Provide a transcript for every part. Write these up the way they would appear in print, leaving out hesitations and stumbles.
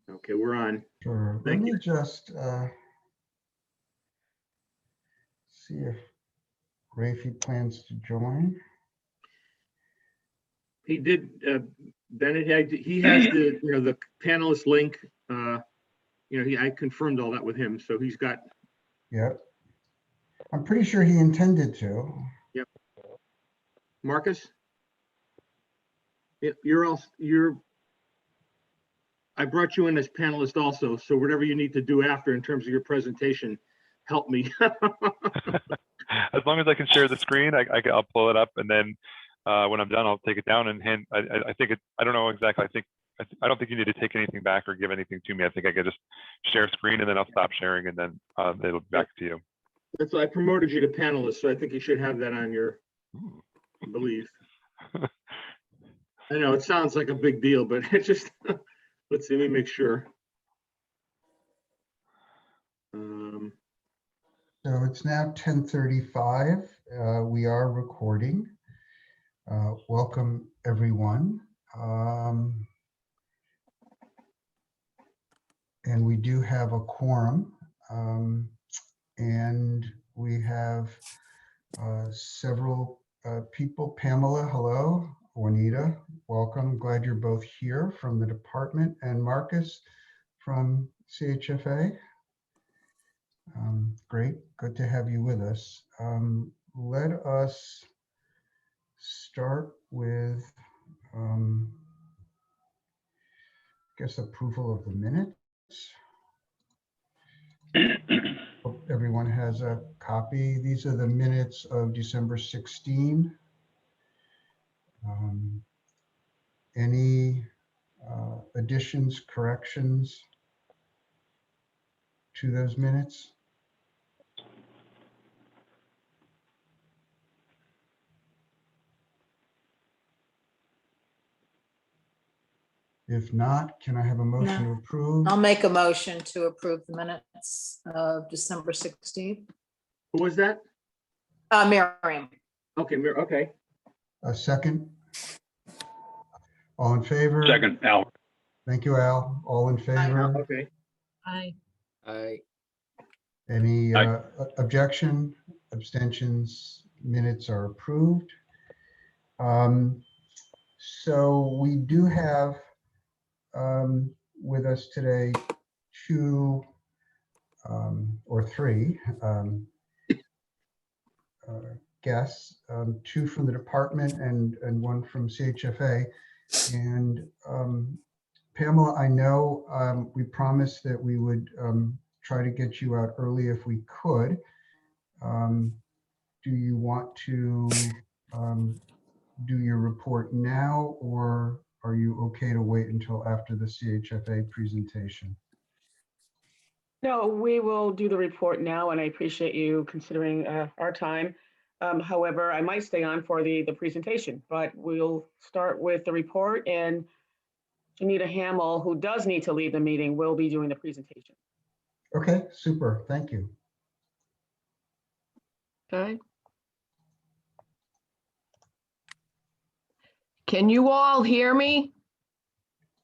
Okay, we're on. Sure. Let Thank me you. just see if Refi plans to join. He did, Bennett, he has the, the panelist link. I confirmed all that with him, so he's got, Yep. I'm pretty sure he intended to. Marcus? I brought you in as panelist also, so whatever you need to do after in terms of your presentation, help me. As long as I can share the screen, I'll pull it up, and then when I'm done, I'll take it down and hand. I think it. I don't know exactly. I don't think you need to take anything back or give anything to me. I think I could just share screen, and then I'll stop sharing, and then it'll be back to you. That's why I promoted you to panelist, so I think you should have that on your, I believe. I know it sounds like a big deal, but it just, let's see, let me make sure. So it's now 10:35. We are recording. Welcome, everyone. And we do have a quorum. And we have several people. Pamela, hello. Juanita, welcome. Glad you're both here from the department. And Marcus from CHFA. Great, good to have you with us. Let us start with, I guess, approval of the minutes. Hope everyone has a copy. These are the minutes of December 16. Any additions, corrections to those minutes? If not, can I have a motion to approve? I'll make a motion to approve the minutes of December 16th. Who was that? Miriam. Okay, okay. A second? All in favor? Second, Al. Thank you, Al. All in favor? Okay. Aye. Aye. Any Aye. objection, abstentions? Minutes are approved. So we do have with us today two or three guests, two from the department and one from CHFA. And Pamela, I know we promised that we would try to get you out early if we could. Do you want to do your report now, or are you okay to wait until after the CHFA presentation? No, we will do the report now, and I appreciate you considering our time. However, I might stay on for the presentation, but we'll start with the report, and Janita Hamill, who does need to leave the meeting, will be doing the presentation. Okay, super. Thank you. Okay. Can you all hear me?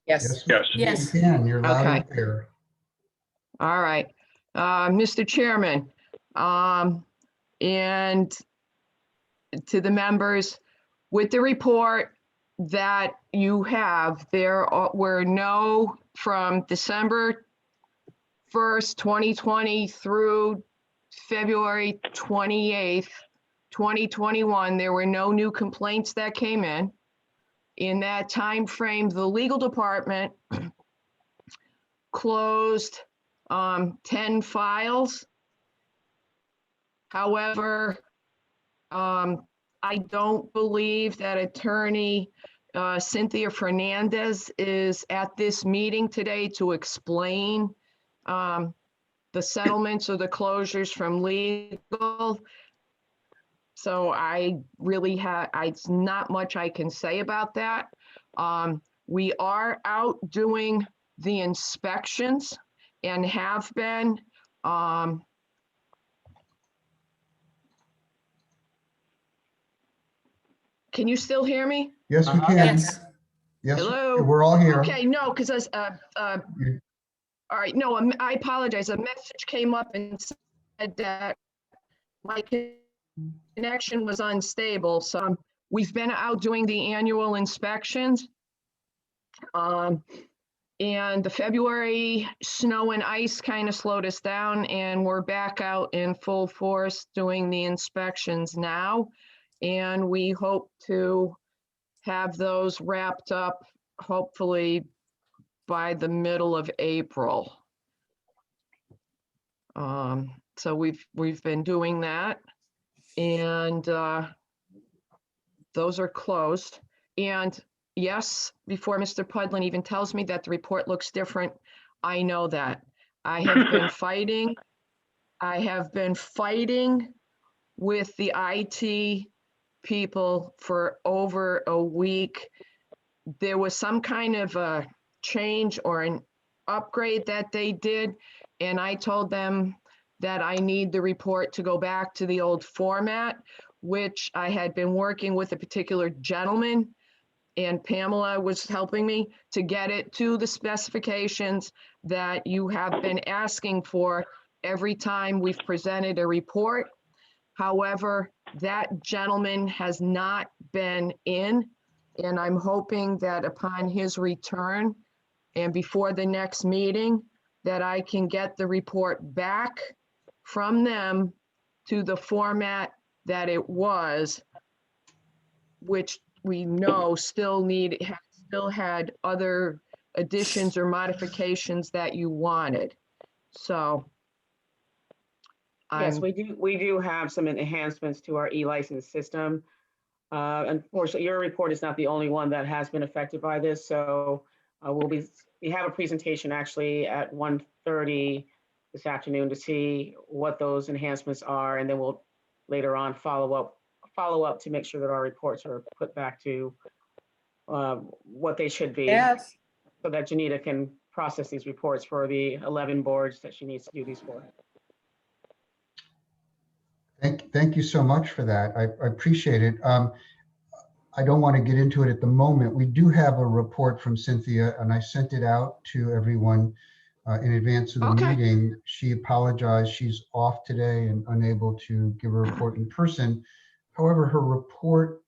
Yes. Yes. Yes. You can. You're loud and Okay. clear. All right. Mr. Chairman, and to the members, with the report that you have, there were no, from December 1st, 2020 through February 28th, 2021, there were no new complaints that came in. In that time frame, the legal department closed 10 files. However, I don't believe that attorney Cynthia Fernandez is at this meeting today to explain the settlements or the closures from legal. So I really it's not much I can say about that. We are out doing the inspections and have been. Can you still hear me? Yes, we can. Yes. Yes, Hello? we're all here. Okay, no, because You- all right, no, I apologize. A message came up and said that my connection was unstable, so we've been out doing the annual inspections. And the February snow and ice kind of slowed us down, and we're back out in full force doing the inspections now. And we hope to have those wrapped up hopefully by the middle of April. So we've been doing that, and those are closed. And yes, before Mr. Pudlin even tells me that the report looks different, I know that. I have been fighting. I have been fighting with the IT people for over a week. There was some kind of a change or an upgrade that they did, and I told them that I need the report to go back to the old format, which I had been working with a particular gentleman, and Pamela was helping me to get it to the specifications that you have been asking for every time we've presented a report. However, that gentleman has not been in, and I'm hoping that upon his return and before the next meeting, that I can get the report back from them to the format that it was, which we know still had other additions or modifications that you wanted. So. Yes, we do have some enhancements to our e-license system. Unfortunately, your report is not the only one that has been affected by this. So we have a presentation actually at 1:30 this afternoon to see what those enhancements are, and then we'll later on follow up to make sure that our reports are put back to what they should be. Yes. So that Janita can process these reports for the 11 boards that she needs to do these for. Thank you so much for that. I appreciate it. I don't want to get into it at the moment. We do have a report from Cynthia, and I sent it out to everyone in advance of the Okay. meeting. She apologized. She's off today and unable to give a report in person. However, her report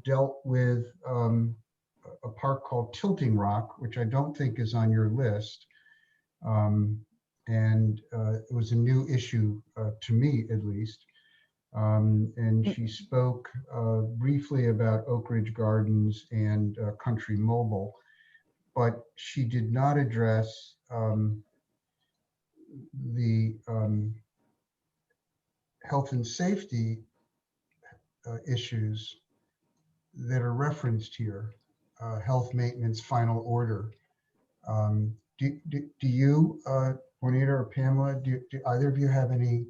dealt with a park called Tilting Rock, which I don't think is on your list. And it was a new issue to me, at least. And she spoke briefly about Oak Ridge Gardens and Country Mobile, but she did not address the health and safety issues that are referenced here, health maintenance final order. Do you, Juanita or Pamela, do either of you have any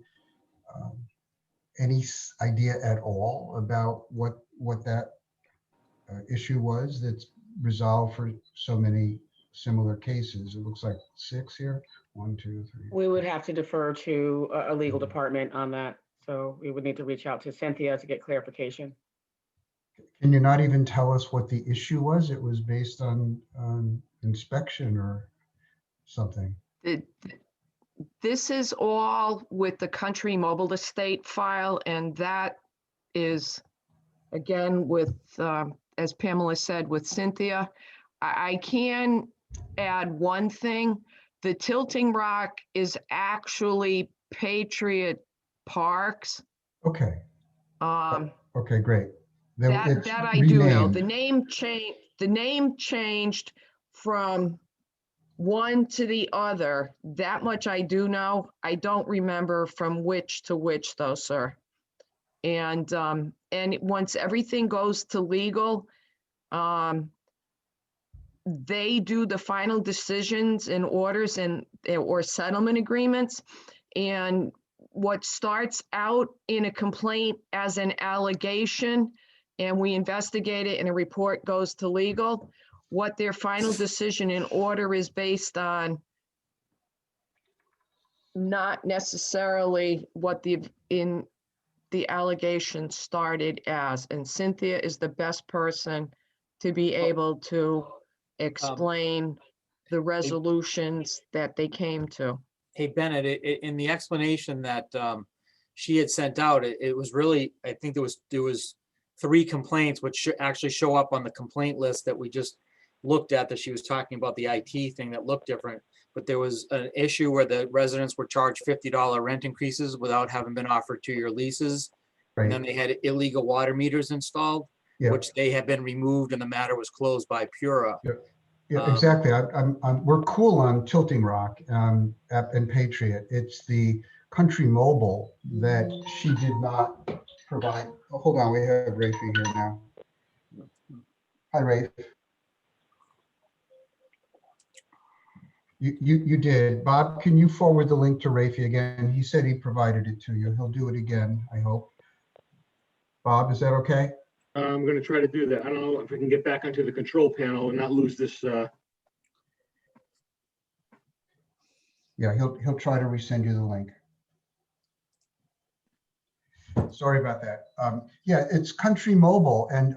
idea at all about what that issue was that's resolved for so many similar cases? It looks like 6 here. 1, 2, 3. We would have to defer to a legal department on that. So we would need to reach out to Cynthia to get clarification. Can you not even tell us what the issue was? It was based on inspection or something. This is all with the Country Mobile Estate file, and that is, again, with, as Pamela said, with Cynthia. I can add one thing. The Tilting Rock is actually Patriot Parks. Okay. Okay, great. That I do know. Renamed. The name changed from one to the other. That much I do know. I don't remember from which to which though, sir. And once everything goes to legal, they do the final decisions and orders and or settlement agreements. And what starts out in a complaint as an allegation, and we investigate it and a report goes to legal, what their final decision in order is based on, not necessarily what the allegation started as. And Cynthia is the best person to be able to explain the resolutions that they came to. Hey, Bennett, in the explanation that she had sent out, it was really, I think there was 3 complaints, which should actually show up on the complaint list that we just looked at, that she was talking about the IT thing that looked different. But there was an issue where the residents were charged $50 rent increases without having been offered 2-year leases. And then Right, they had illegal water meters installed, yeah, which they had been removed and the matter was closed by Pura. yeah, exactly. We're cool on Tilting Rock and Patriot. It's the Country Mobile that she did not provide. Oh, hold on, we have Rafi here now. Hi, Rafe. You did. Bob, can you forward the link to Rafi again? He said he provided it to you. He'll do it again, I hope. Bob, is that okay? I'm going to try to do that. I don't know if we can get back onto the control panel and not lose this. Yeah, he'll try to resend you the link. Sorry about that. Yeah, it's Country Mobile, and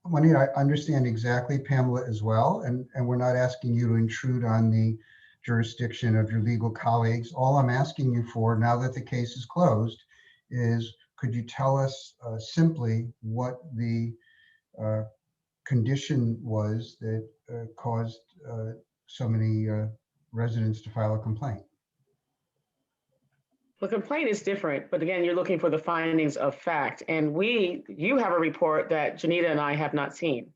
Juanita, I understand exactly Pamela as well, and we're not asking you to intrude on the jurisdiction of your legal colleagues. All I'm asking you for, now that the case is closed, is could you tell us simply what the condition was that caused so many residents to file a complaint? The complaint is different, but again, you're looking for the findings of fact. And you have a report that Janita and I have not seen.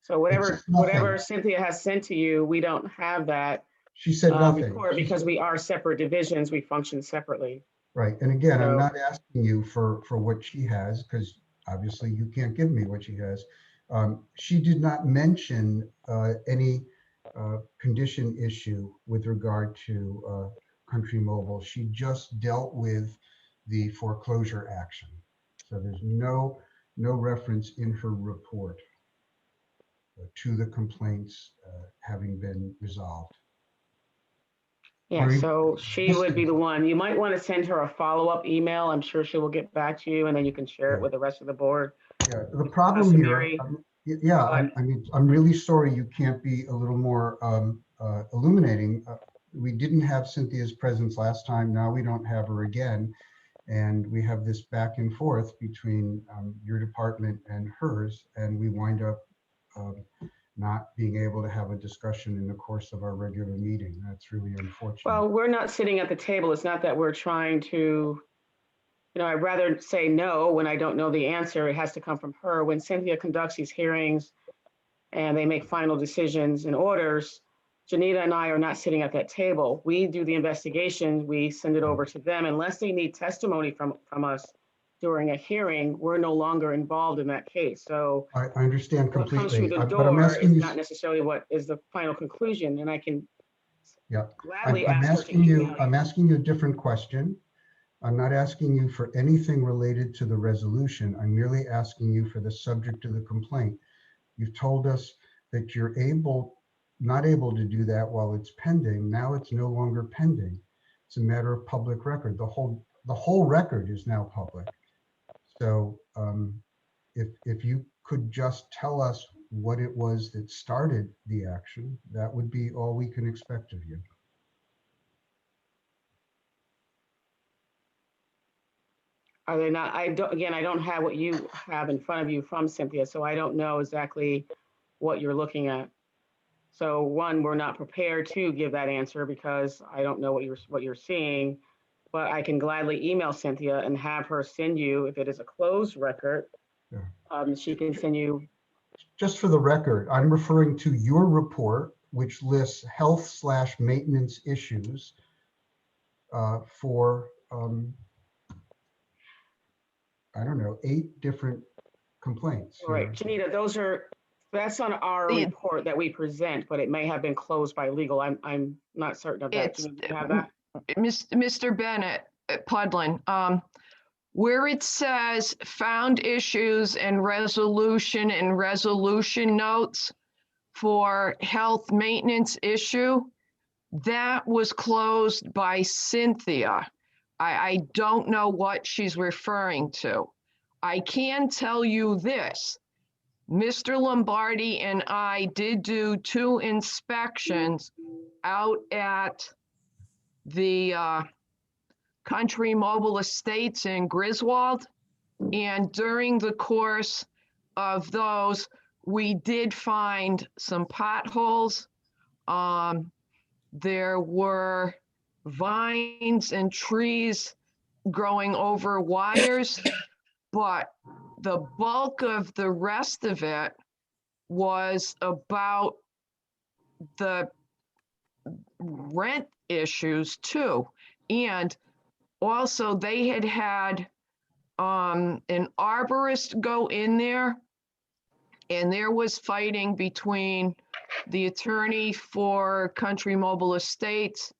So It's whatever nothing. Cynthia has sent to you, we don't have that She said nothing. report because we are separate divisions. We function separately. Right, and again, I'm So- not asking you for what she has, because obviously you can't give me what she has. She did not mention any condition issue with regard to Country Mobile. She just dealt with the foreclosure action. So there's no reference in her report to the complaints having been resolved. Yeah, Marie, so she would be the one. You might want to send her a follow-up email. I'm sure she will get back to you and then you can share it with the rest of the board. Yeah, the problem here, Mary, yeah, I mean, I'm really sorry you can't be a little more illuminating. We didn't have Cynthia's presence last time. Now we don't have her again. And we have this back and forth between your department and hers, and we wind up not being able to have a discussion in the course of our regular meeting. That's really unfortunate. well, we're not sitting at the table. It's not that we're trying to, I'd rather say no when I don't know the answer. It has to come from her. When Cynthia conducts these hearings and they make final decisions and orders, Janita and I are not sitting at that table. We do the investigation. We send it over to them. Unless they need testimony from us during a hearing, we're no longer involved in that case. So I understand what comes completely, through the but I'm door asking is you, not necessarily what is the final conclusion. And I can yeah, gladly I'm ask her to asking you, email I'm asking you a different question. I'm not asking you for anything related to the resolution. I'm merely asking you for the subject of the complaint. You've told us that you're not able to do that while it's pending. Now it's no longer pending. It's a matter of public record. The whole record is now public. So if you could just tell us what it was that started the action, that would be all we can expect of you. Are they not? I don't have what you have in front of you from Cynthia, so I don't know exactly what you're looking at. So one, we're not prepared to give that answer because I don't know what you're seeing, but I can gladly email Cynthia and have her send you, if it is a closed record, she can send you. Just for the record, I'm referring to your report, which lists health/maintenance issues for, I don't know, 8 different complaints. Right, Janita, that's on our report that we present, but it may have been closed by legal. I'm not certain of that. Do you have that? Mr. Bennett, Pudlin, where it says found issues and resolution notes for health maintenance issue, that was closed by Cynthia. I don't know what she's referring to. I can tell you this. Mr. Lombardi and I did do 2 inspections out at the Country Mobile Estates in Griswold. And during the course of those, we did find some potholes. There were vines and trees growing over wires, but the bulk of the rest of it was about the rent issues too. And also they had an arborist go in there, and there was fighting between the attorney for Country Mobile Estates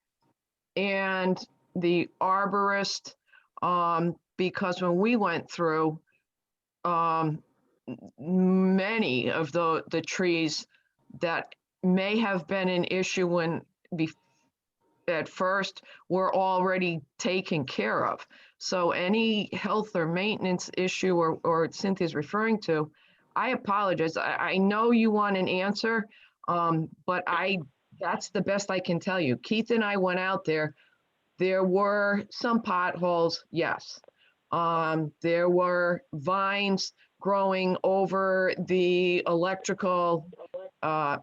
and the arborist, because when we went through, many of the trees that may have been an issue when at first were already taken care of. So any health or maintenance issue or Cynthia's referring to, I apologize. I know you want an answer, but that's the best I can tell you. Keith and I went out there. There were some potholes, yes. There were vines growing over the electrical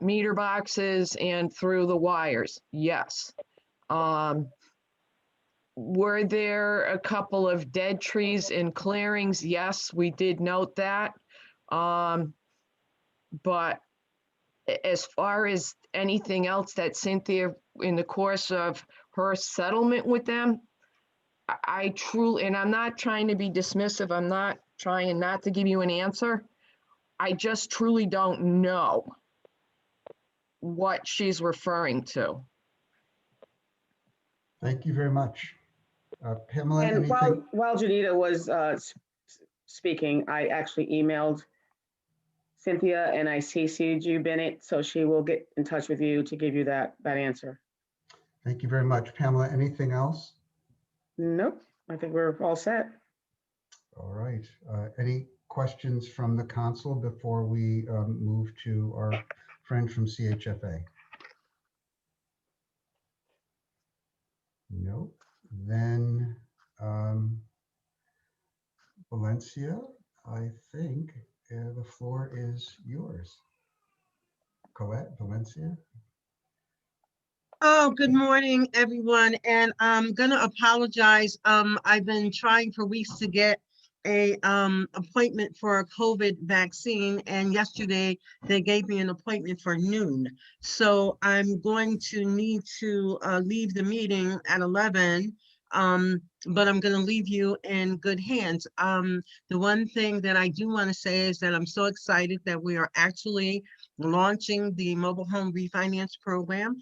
meter boxes and through the wires, yes. Were there a couple of dead trees in clearings? Yes, we did note that. But as far as anything else that Cynthia, in the course of her settlement with them, I truly, and I'm not trying to be dismissive, I'm not trying not to give you an answer. I just truly don't know what she's referring to. Thank you very much. Pamela, And anything? while Janita was speaking, I actually emailed Cynthia and I CC'd you, Bennett, so she will get in touch with you to give you that answer. Thank you very much. Pamela, anything else? Nope, I think we're all set. All right. Any questions from the council before we move to our friend from CHFA? No. Then Valencia, I think the floor is yours. Colette, Valencia. Oh, good morning, everyone. And I'm gonna apologize. I've been trying for weeks to get a appointment for a COVID vaccine, and yesterday they gave me an appointment for noon. So I'm going to need to leave the meeting at 11. But I'm going to leave you in good hands. The one thing that I do want to say is that I'm so excited that we are actually launching the mobile home refinance program.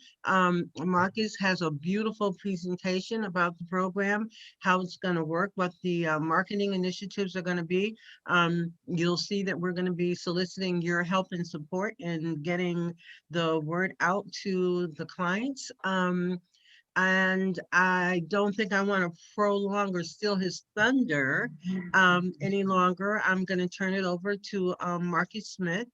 Marcus has a beautiful presentation about the program, how it's going to work, what the marketing initiatives are going to be. You'll see that we're going to be soliciting your help and support in getting the word out to the clients. And I don't think I want to prolong or steal his thunder any longer. I'm going to turn it over to Marcus Smith,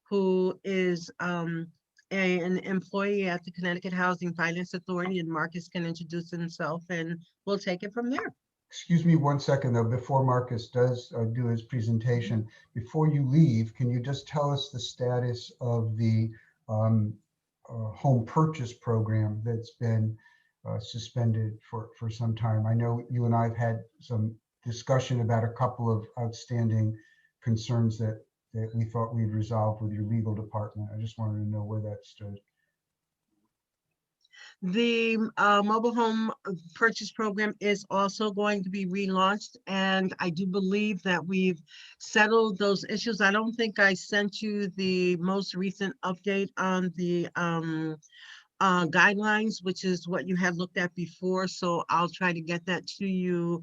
who is an employee at the Connecticut Housing Finance Authority, and Marcus can introduce himself and we'll take it from there. Excuse me 1 second though, before Marcus does do his presentation. Before you leave, can you just tell us the status of the home purchase program that's been suspended for some time? I know you and I have had some discussion about a couple of outstanding concerns that we thought we'd resolved with your legal department. I just wanted to know where that stood. The mobile home purchase program is also going to be relaunched, and I do believe that we've settled those issues. I don't think I sent you the most recent update on the guidelines, which is what you had looked at before. So I'll try to get that to you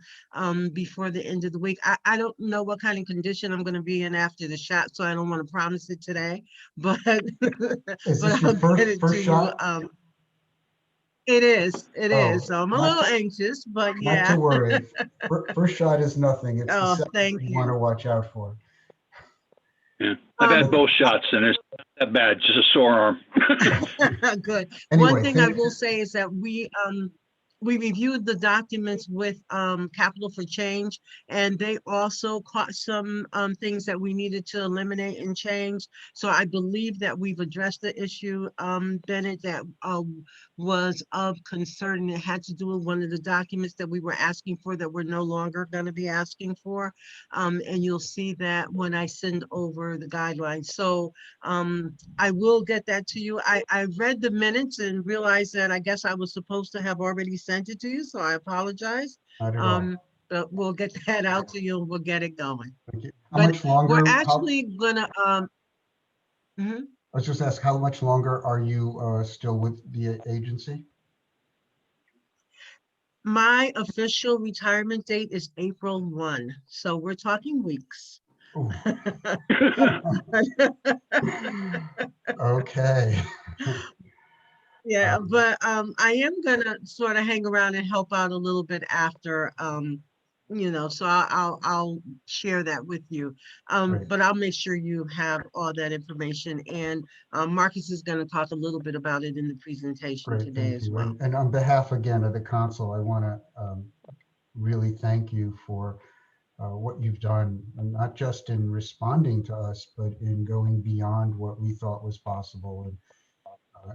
before the end of the week. I don't know what kind of condition I'm going to be in after the shot, so I don't want to promise it today, but, Is but this your I'll get it first to shot? you. It is. Oh, So I'm a not little to- anxious, but Not yeah. to worry. First shot is nothing. It's the Oh, second thank you want to you. watch out for. Yeah, I've had both shots and it's not that bad, just a sore arm. Good. Anyway, One thing I will say is that we reviewed the documents with Capital for Change, and they also caught some things that we needed to eliminate and change. So I believe that we've addressed the issue, Bennett, that was of concern, and it had to do with one of the documents that we were asking for that we're no longer going to be asking for. And you'll see that when I send over the guidelines. So I will get that to you. I read the minutes and realized that I guess I was supposed to have already sent it to you, so I apologize. Not at all. But we'll get that out to you and we'll get it going. Thank you. How But much longer? we're actually gonna, I was just asked, how much longer are you still with the agency? my official retirement date is April 1, so we're talking weeks. Ooh. Okay. Yeah, but I am gonna sort of hang around and help out a little bit after, so I'll share that with you. Great. But I'll make sure you have all that information, and Marcus is gonna talk a little bit about it in the presentation Great, today thank as you. well. And on behalf again of the council, I want to really thank you for what you've done, and not just in responding to us, but in going beyond what we thought was possible. And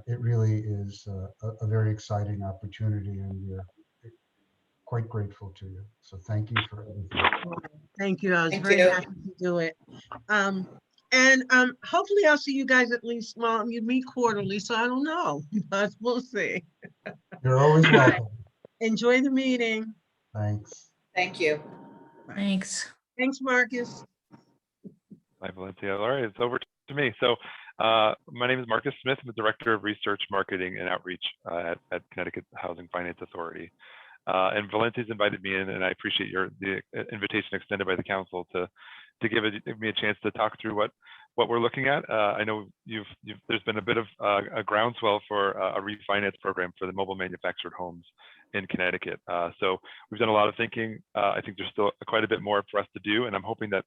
it really is a very exciting opportunity, and we're quite grateful to you. So thank you for everything. Thank you. I was Thank very you. happy to do it. And hopefully I'll see you guys at least, well, you meet quarterly, so I don't know, but we'll see. You're always welcome. Enjoy the meeting. Thanks. Thank you. Thanks. Thanks, Marcus. Hi, Valencia. All right, it's over to me. So my name is Marcus Smith. I'm the Director of Research, Marketing, and Outreach at Connecticut Housing Finance Authority. And Valencia's invited me in, and I appreciate the invitation extended by the council to give me a chance to talk through what we're looking at. I know there's been a bit of a groundswell for a refinance program for the mobile manufactured homes in Connecticut. So we've done a lot of thinking. I think there's still quite a bit more for us to do, and I'm hoping that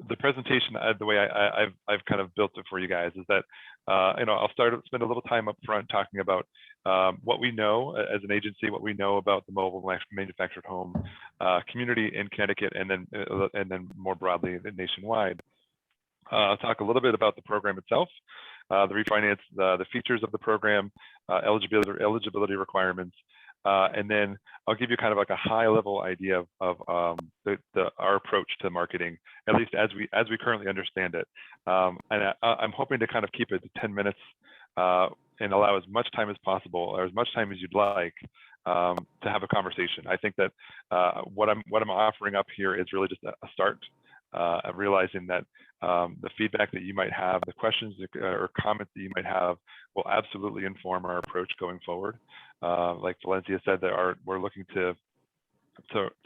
the presentation, the way I've kind of built it for you guys, is that I'll spend a little time up front talking about what we know as an agency, what we know about the mobile manufactured home community in Connecticut, and then more broadly nationwide. I'll talk a little bit about the program itself, the refinance, the features of the program, eligibility requirements, and then I'll give you kind of like a high-level idea of our approach to marketing, at least as we currently understand it. And I'm hoping to kind of keep it to 10 minutes and allow as much time as possible, or as much time as you'd like, to have a conversation. I think that what I'm offering up here is really just a start of realizing that the feedback that you might have, the questions or comments that you might have, will absolutely inform our approach going forward. Like Valencia said, we're looking to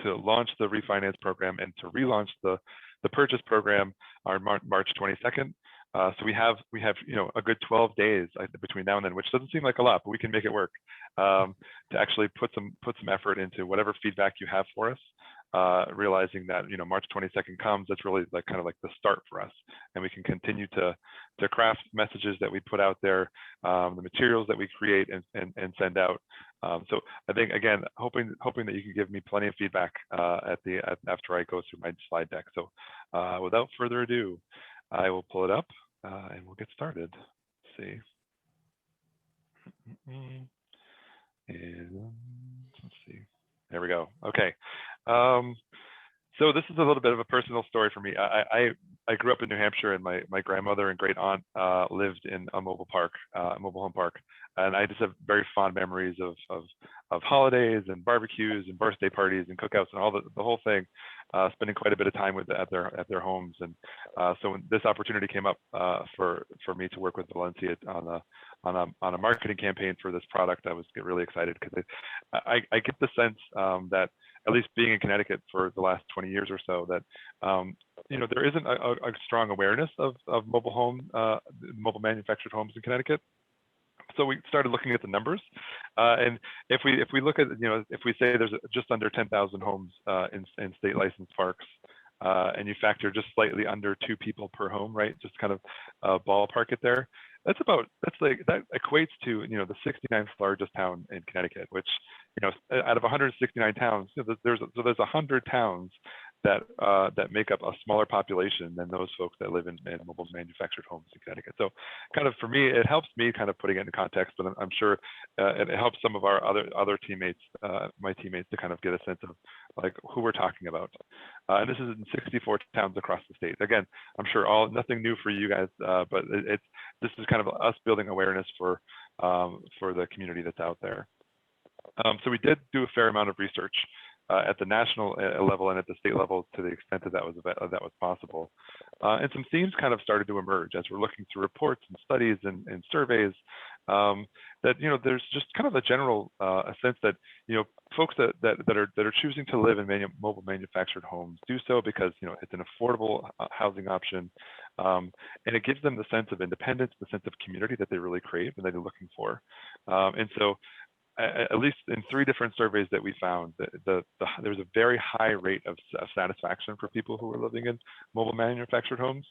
launch the refinance program and to relaunch the purchase program on March 22nd. So we have a good 12 days between now and then, which doesn't seem like a lot, but we can make it work, to actually put some effort into whatever feedback you have for us. Realizing that March 22nd comes, that's really kind of like the start for us, and we can continue to craft messages that we put out there, the materials that we create and send out. So I think, again, hoping that you can give me plenty of feedback after I go through my slide deck. So without further ado, I will pull it up and we'll get started. Let's see. And let's see. There we go. Okay. So this is a little bit of a personal story for me. I grew up in New Hampshire, and my grandmother and great aunt lived in a mobile home park, and I just have very fond memories of holidays and barbecues and birthday parties and cookouts and all the whole thing. Spending quite a bit of time at their homes, and so when this opportunity came up for me to work with Valencia on a marketing campaign for this product, I was really excited, because I get the sense that, at least being in Connecticut for the last 20 years or so, that there isn't a strong awareness of mobile manufactured homes in Connecticut. So we started looking at the numbers, and if we look at, if we say there's just under 10,000 homes in state licensed parks and you factor just slightly under 2 people per home, right? Just kind of ballpark it there. That equates to, you know, the 69th largest town in Connecticut, which, you know, out of 169 towns, you know, there's 100 towns that make up a smaller population than those folks that live in mobile manufactured homes in Connecticut. So kind of for me, it helps me kind of putting it into context, but I'm sure it helps some of our other teammates, my teammates, to kind of get a sense of like who we're talking about. And this is in 64 towns across the state. Again, I'm sure nothing new for you guys, but this is kind of us building awareness for the community that's out there. So we did do a fair amount of research at the national level and at the state level to the extent that that was possible. And some themes kind of started to emerge as we're looking through reports and studies and surveys, that, you know, there's just kind of a general a sense that, you know, folks that are choosing to live in mobile manufactured homes do so because, you know, it's an affordable housing option, and it gives them the sense of independence, the sense of community that they really crave and that they're looking for. And so at least in 3 different surveys that we found, there was a very high rate of satisfaction for people who were living in mobile manufactured homes,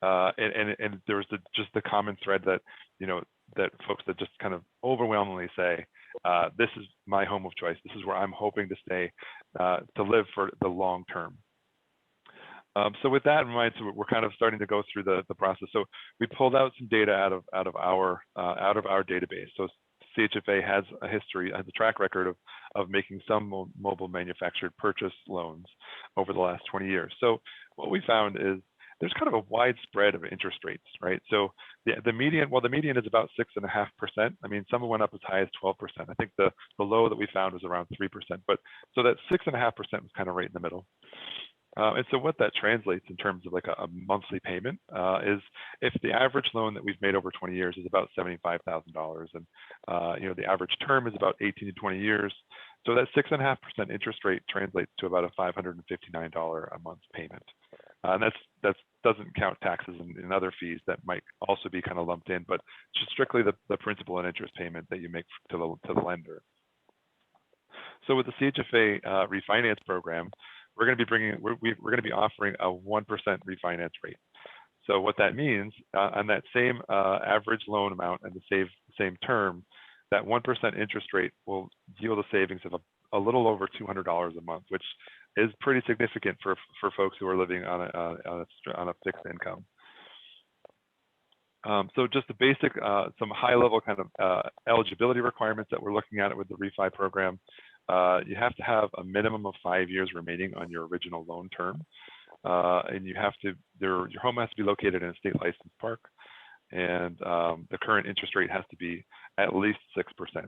and there was just the common thread that, you know, that folks that just kind of overwhelmingly say, this is my home of choice. This is where I'm hoping to stay, to live for the long term. So with that in mind, so we're kind of starting to go through the process. So we pulled out some data out of our database. So CHFA has a track record of making some mobile manufactured purchase loans over the last 20 years. So what we found is there's kind of a wide spread of interest rates, right? So the median is about 6.5%. I mean, some went up as high as 12%. I think the low that we found was around 3%, but so that 6.5% was kind of right in the middle. And so what that translates in terms of like a monthly payment is if the average loan that we've made over 20 years is about $75,000, and you know, the average term is about 18 to 20 years. So that 6.5% interest rate translates to about a $559 a month payment. And that doesn't count taxes and other fees that might also be kind of lumped in, but just strictly the principal and interest payment that you make to the lender. So with the CHFA refinance program, we're going to be offering a 1% refinance rate. So what that means on that same average loan amount and the same term, that 1% interest rate will yield a savings of a little over $200 a month, which is pretty significant for folks who are living on a fixed income. So just the basic, some high level kind of eligibility requirements that we're looking at with the refi program. You have to have a minimum of 5 years remaining on your original loan term, and your home has to be located in a state licensed park, and the current interest rate has to be at least 6%.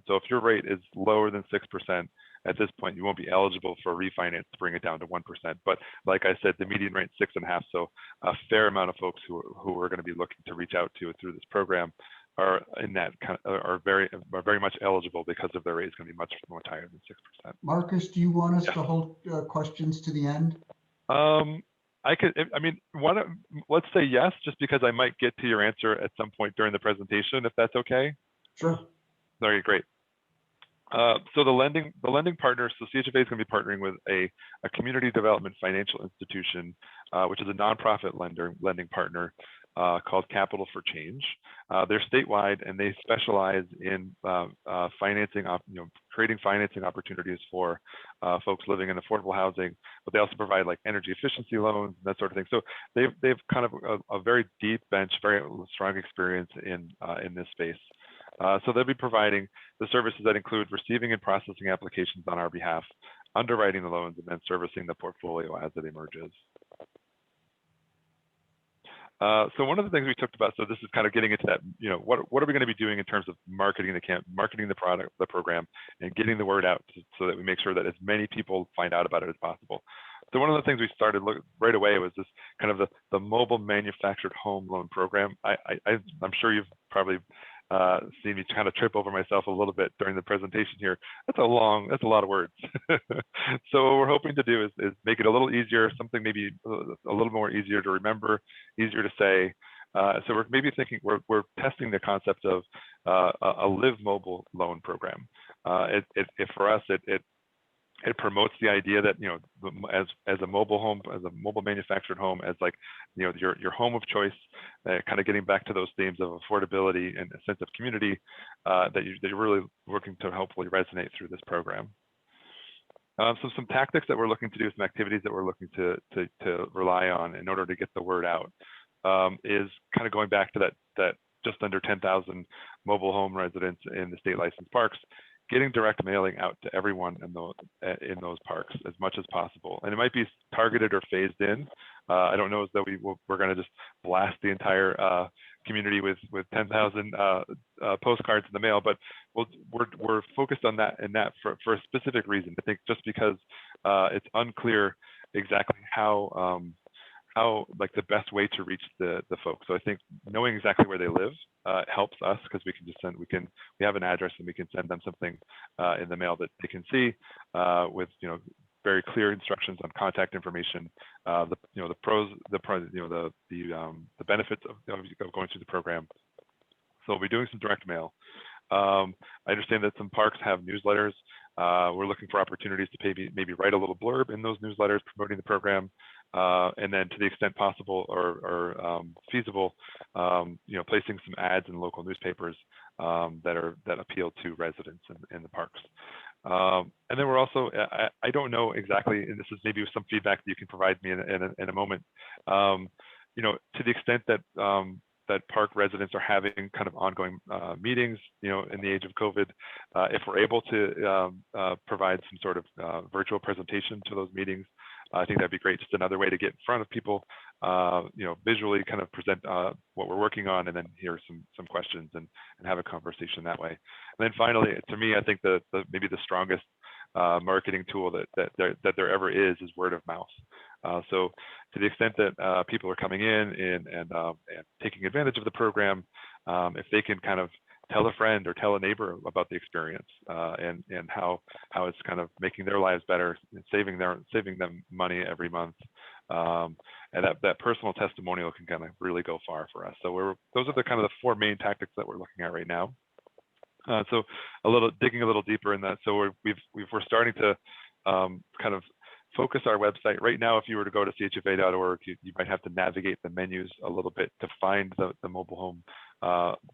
So if your rate is lower than 6% at this point, you won't be eligible for a refinance to bring it down to 1%. But like I said, the median rate is 6.5. So a fair amount of folks who are going to be looking to reach out to through this program are in that are very much eligible because of their rate is going to be much higher than 6%. Marcus, do you want us to hold questions to the end? Let's say yes, just because I might get to your answer at some point during the presentation, if that's okay. Sure. Very great. So the lending partner, so CHFA is going to be partnering with a community development financial institution, which is a nonprofit lending partner called Capital for Change. They're statewide and they specialize in financing, creating financing opportunities for folks living in affordable housing, but they also provide like energy efficiency loans and that sort of thing. So they've kind of a very deep bench, very strong experience in this space. So they'll be providing the services that include receiving and processing applications on our behalf, underwriting the loans, and then servicing the portfolio as it emerges. So one of the things we talked about, so this is kind of getting into that, what are we going to be doing in terms of marketing the product, the program, and getting the word out so that we make sure that as many people find out about it as possible. So one of the things we started right away was this kind of the mobile manufactured home loan program. I'm sure you've probably seen me kind of trip over myself a little bit during the presentation here. That's a lot of words. So what we're hoping to do is make it a little easier, something maybe a little more easier to remember, easier to say. So we're maybe thinking, we're testing the concept of a Live Mobile loan program. For us, it it promotes the idea that, you know, as a mobile home, as a mobile manufactured home, as like, you know, your home of choice, kind of getting back to those themes of affordability and a sense of community that you're really working to hopefully resonate through this program. So some tactics that we're looking to do, some activities that we're looking to rely on in order to get the word out, is kind of going back to that just under 10,000 mobile home residents in the state licensed parks, getting direct mailing out to everyone in those parks as much as possible. And it might be targeted or phased in. I don't know as though we're going to just blast the entire community with 10,000 postcards in the mail, but we're focused on that for a specific reason. I think just because it's unclear exactly how like the best way to reach the folks. So I think knowing exactly where they live helps us, because we can just send, we have an address and we can send them something in the mail that they can see with, you know, very clear instructions on contact information, the benefits of going through the program. So we'll be doing some direct mail. I understand that some parks have newsletters. We're looking for opportunities to maybe write a little blurb in those newsletters promoting the program, and then to the extent possible or feasible, you know, placing some ads in local newspapers that appeal to residents in the parks. And then we're also, I don't know exactly, and this is maybe some feedback that you can provide me in a moment, you know, to the extent that that park residents are having kind of ongoing meetings, you know, in the age of COVID, if we're able to provide some sort of virtual presentation to those meetings, I think that'd be great. Just another way to get in front of people, you know, visually kind of present what we're working on, and then hear some questions and have a conversation that way. And then finally, to me, I think maybe the strongest marketing tool that there ever is word of mouth. So to the extent that people are coming in and taking advantage of the program, if they can kind of tell a friend or tell a neighbor about the experience and how it's kind of making their lives better and saving them money every month, and that personal testimonial can kind of really go far for us. So those are the kind of the four main tactics that we're looking at right now. So digging a little deeper in that. So we're starting to kind of focus our website right now. If you were to go to chfa.org, you might have to navigate the menus a little bit to find the mobile home,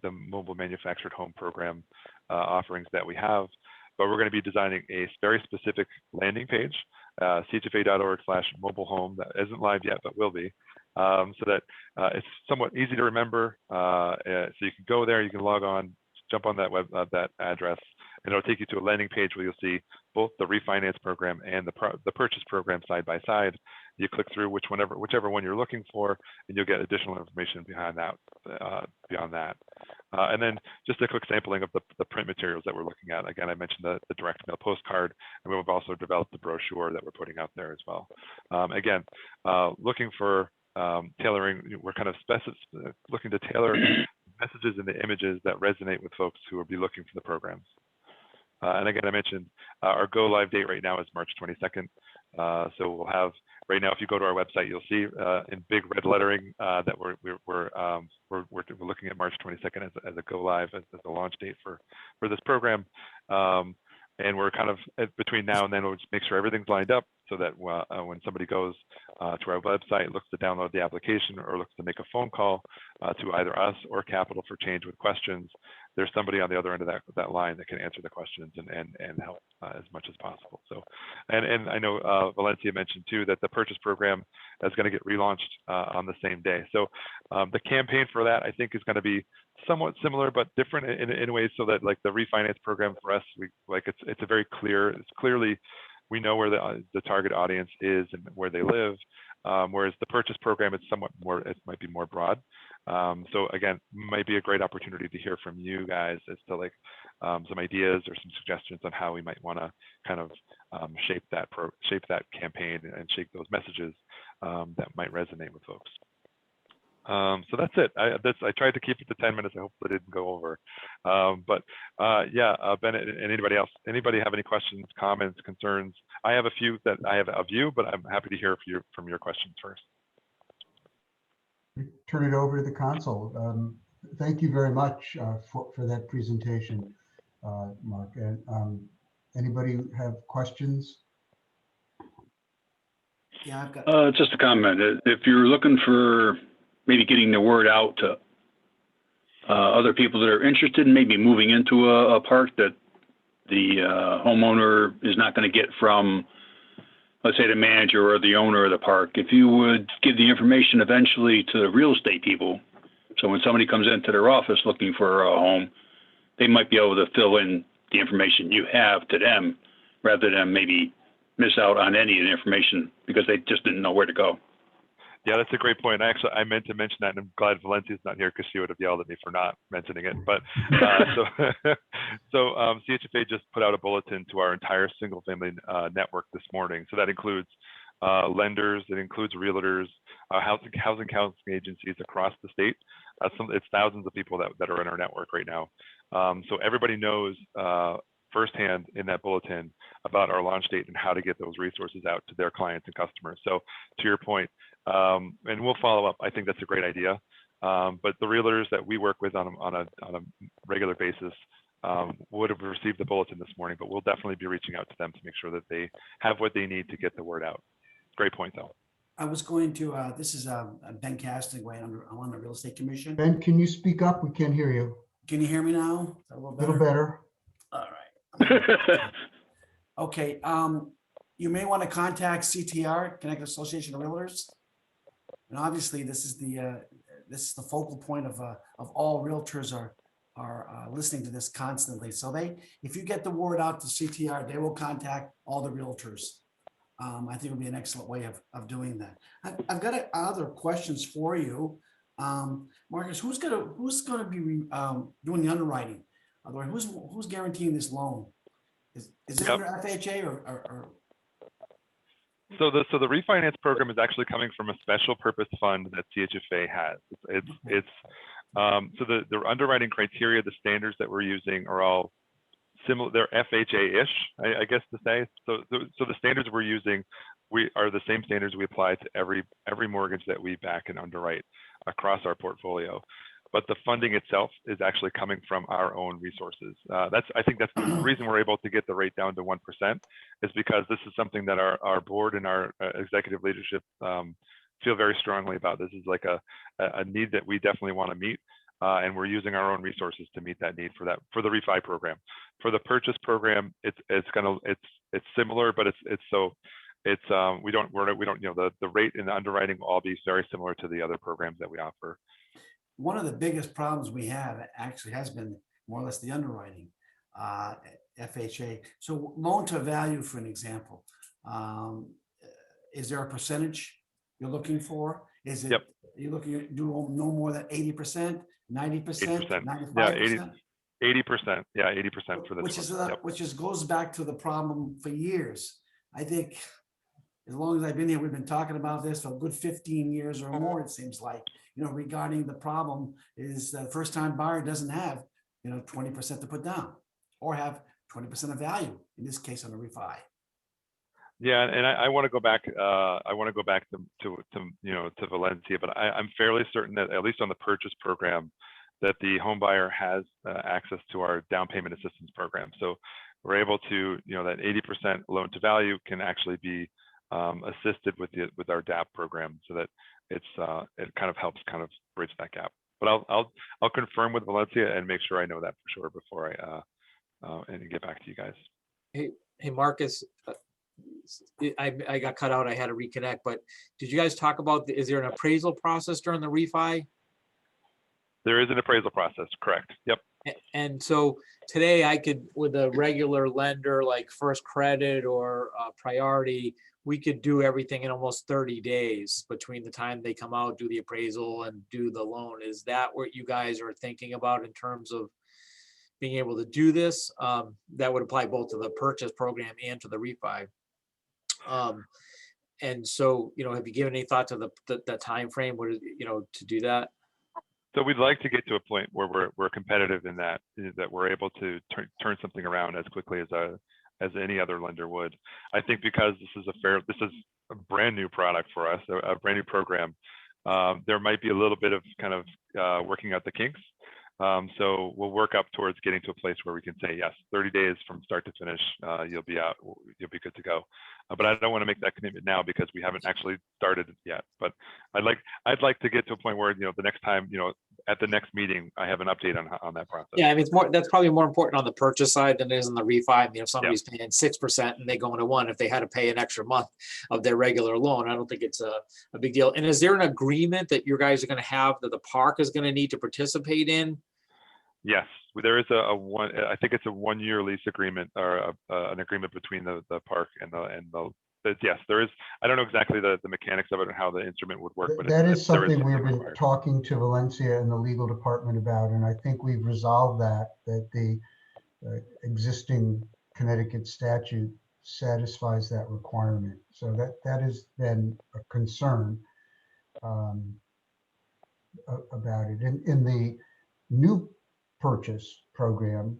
the mobile manufactured home program offerings that we have. But we're going to be designing a very specific landing page, chfa.org/mobile home, that isn't live yet, but will be, so that it's somewhat easy to remember. So you can go there, you can log on, jump on that that address, and it'll take you to a landing page where you'll see both the refinance program and the purchase program side by side. You click through whichever one you're looking for, and you'll get additional information beyond that. And then just a quick sampling of the print materials that we're looking at. Again, I mentioned the direct mail postcard, and we've also developed the brochure that we're putting out there as well. Again, looking for tailoring, we're kind of looking to tailor messages and the images that resonate with folks who will be looking for the programs. And again, I mentioned our go live date right now is March 22nd. So we'll have, right now, if you go to our website, you'll see in big red lettering that we're looking at March 22nd as a go live, as a launch date for this program. And we're kind of between now and then, we'll just make sure everything's lined up so that when somebody goes to our website, looks to download the application or looks to make a phone call to either us or Capital for Change with questions, there's somebody on the other end of that line that can answer the questions and help as much as possible. So, and I know Valencia mentioned too that the purchase program is going to get relaunched on the same day. So the campaign for that, I think, is going to be somewhat similar but different in ways, so that like the refinance program for us, it's a very clearly we know where the target audience is and where they live, whereas the purchase program, it's somewhat more, it might be more broad. So again, might be a great opportunity to hear from you guys as to like some ideas or some suggestions on how we might want to kind of shape that campaign and shape those messages that might resonate with folks. So that's it. I tried to keep it to 10 minutes. I hope I didn't go over. Yeah, Bennett and anybody have any questions, comments, concerns? I have a few that I have of you, but I'm happy to hear from your questions first. Turn it over to the console. Thank you very much for that presentation, Mark. And anybody have questions Yeah, I've got. Just a comment. If you're looking for maybe getting the word out to other people that are interested in maybe moving into a park that the homeowner is not going to get from, let's say, the manager or the owner of the park, if you would give the information eventually to the real estate people, so when somebody comes into their office looking for a home, they might be able to fill in the information you have to them rather than maybe miss out on any of the information because they just didn't know where to go. Yeah, that's a great point. Actually, I meant to mention that, and I'm glad Valencia's not here because she would have yelled at me for not mentioning it. But CHFA just put out a bulletin to our entire single-family network this morning. So that includes lenders, it includes realtors, housing counseling agencies across the state. It's thousands of people that are in our network right now. So everybody knows firsthand in that bulletin about our launch date and how to get those resources out to their clients and customers. So to your point, and we'll follow up. I think that's a great idea. But the realtors that we work with on a regular basis would have received the bulletin this morning, but we'll definitely be reaching out to them to make sure that they have what they need to get the word out. Great point, though. I was going to, this is Ben Castingway. I'm on the Real Estate Commission. Ben, can you speak up? We can't hear you. Can you hear me now? Is that a Little better. All right. Okay. You may want to contact CTR, Connecticut Association of Realtors. And obviously, this is the focal point of all realtors are listening to this constantly. So if you get the word out to CTR, they will contact all the realtors. I think it would be an excellent way of doing that. I've got other questions for you, Marcus. Who's gonna be doing the underwriting? Otherwise, who's guaranteeing this loan? Is it under FHA or? So the refinance program is actually coming from a special purpose fund that CHFA has. So the underwriting criteria, the standards that we're using are all similar. They're FHA-ish, I guess to say. So the standards we're using, are the same standards we apply to every mortgage that we back and underwrite across our portfolio. But the funding itself is actually coming from our own resources. I think that's the reason we're able to get the rate down to 1%, is because this is something that our board and our executive leadership feel very strongly about. This is like a need that we definitely want to meet, and we're using our own resources to meet that need for the refi program. For the purchase program, it's similar, but we don't the rate and the underwriting will all be very similar to the other programs that we offer. One of the biggest problems we have actually has been more or less the underwriting, FHA. So loan to value, for an example, is there a percentage you're looking for? Is it, you're looking at do no more than 80%, 90%, 95%? 80%. Yeah, 80% for this one. Which goes back to the problem for years. I think as long as I've been here, we've been talking about this for a good 15 years or more, it seems like, regarding the problem is the first time buyer doesn't have, 20% to put down or have 20% of value, in this case on a refi. Yeah, and I want to go back. I want to go back to Valencia, but I'm fairly certain that at least on the purchase program, that the home buyer has access to our down payment assistance program. So we're able to, that 80% loan to value can actually be assisted with our DAP program, so that it kind of helps bridge that gap. But I'll confirm with Valencia and make sure I know that for sure before I and get back to you guys. Hey Marcus, I got cut out. I had to reconnect. But did you guys talk about is there an appraisal process during the refi? There is an appraisal process, correct? Yep. And so today I could, with a regular lender like First Credit or Priority, we could do everything in almost 30 days between the time they come out, do the appraisal and do the loan. Is that what you guys are thinking about in terms of being able to do this? That would apply both to the purchase program and to the refi. And so, have you given any thought to the time frame, to do that? So we'd like to get to a point where we're competitive in that we're able to turn something around as quickly as any other lender would. I think because this is a brand new product for us, a brand new program. There might be a little bit of working out the kinks, So we'll work up towards getting to a place where we can say, yes, 30 days from start to finish, you'll be out, you'll be good to go. But I don't want to make that commitment now because we haven't actually started it yet. But I'd like to get to a point where, the next time, at the next meeting, I have an update on that process. Yeah, I mean, that's probably more important on the purchase side than it is on the refi. I mean, if somebody's paying 6% and they go into 1, if they had to pay an extra month of their regular loan, I don't think it's a big deal. And is there an agreement that you guys are going to have that the park is going to need to participate in? Yes, there is I think it's a 1-year lease agreement or an agreement between the park and the yes, there is. I don't know exactly the mechanics of it and how the instrument would work, but That is there something we've been required. talking to Valencia and the legal department about, and I think we've resolved that the existing Connecticut statute satisfies that requirement. So that has been a concern about it. In the new purchase program,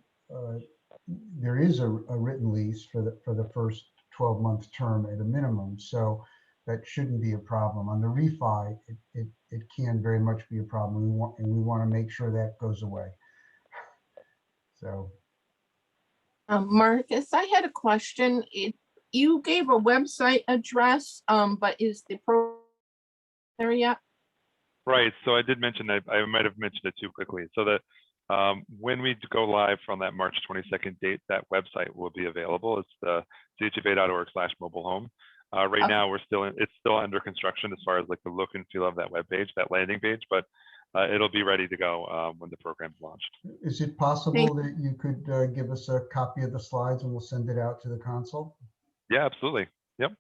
there is a written lease for the first 12-month term at a minimum, so that shouldn't be a problem. On the refi, it can very much be a problem. We want to make sure that goes away. So, Marcus, I had a question. You gave a website address, but is the program there yet? Right. So I did mention that. I might have mentioned it too quickly. So that when we go live from that March 22nd date, that website will be available. It's the chfa.org/mobilehome. Right now, it's still under construction as far as like the look and feel of that web page, that landing page, but it'll be ready to go when the program's launched. is it possible that you could give us a copy of the slides and we'll send it out to the council? Yeah, absolutely. Yep.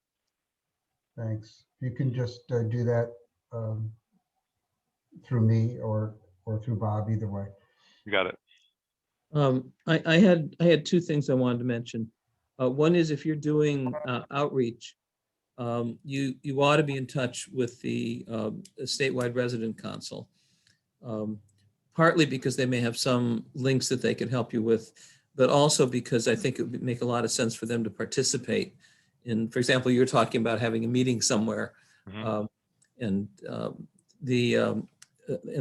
Thanks. You can just do that through me or through Bob, either way. You got it. I had 2 things I wanted to mention. One is if you're doing outreach, you ought to be in touch with the statewide resident council, partly because they may have some links that they can help you with, but also because I think it would make a lot of sense for them to participate in. For example, you're talking about having a meeting somewhere, and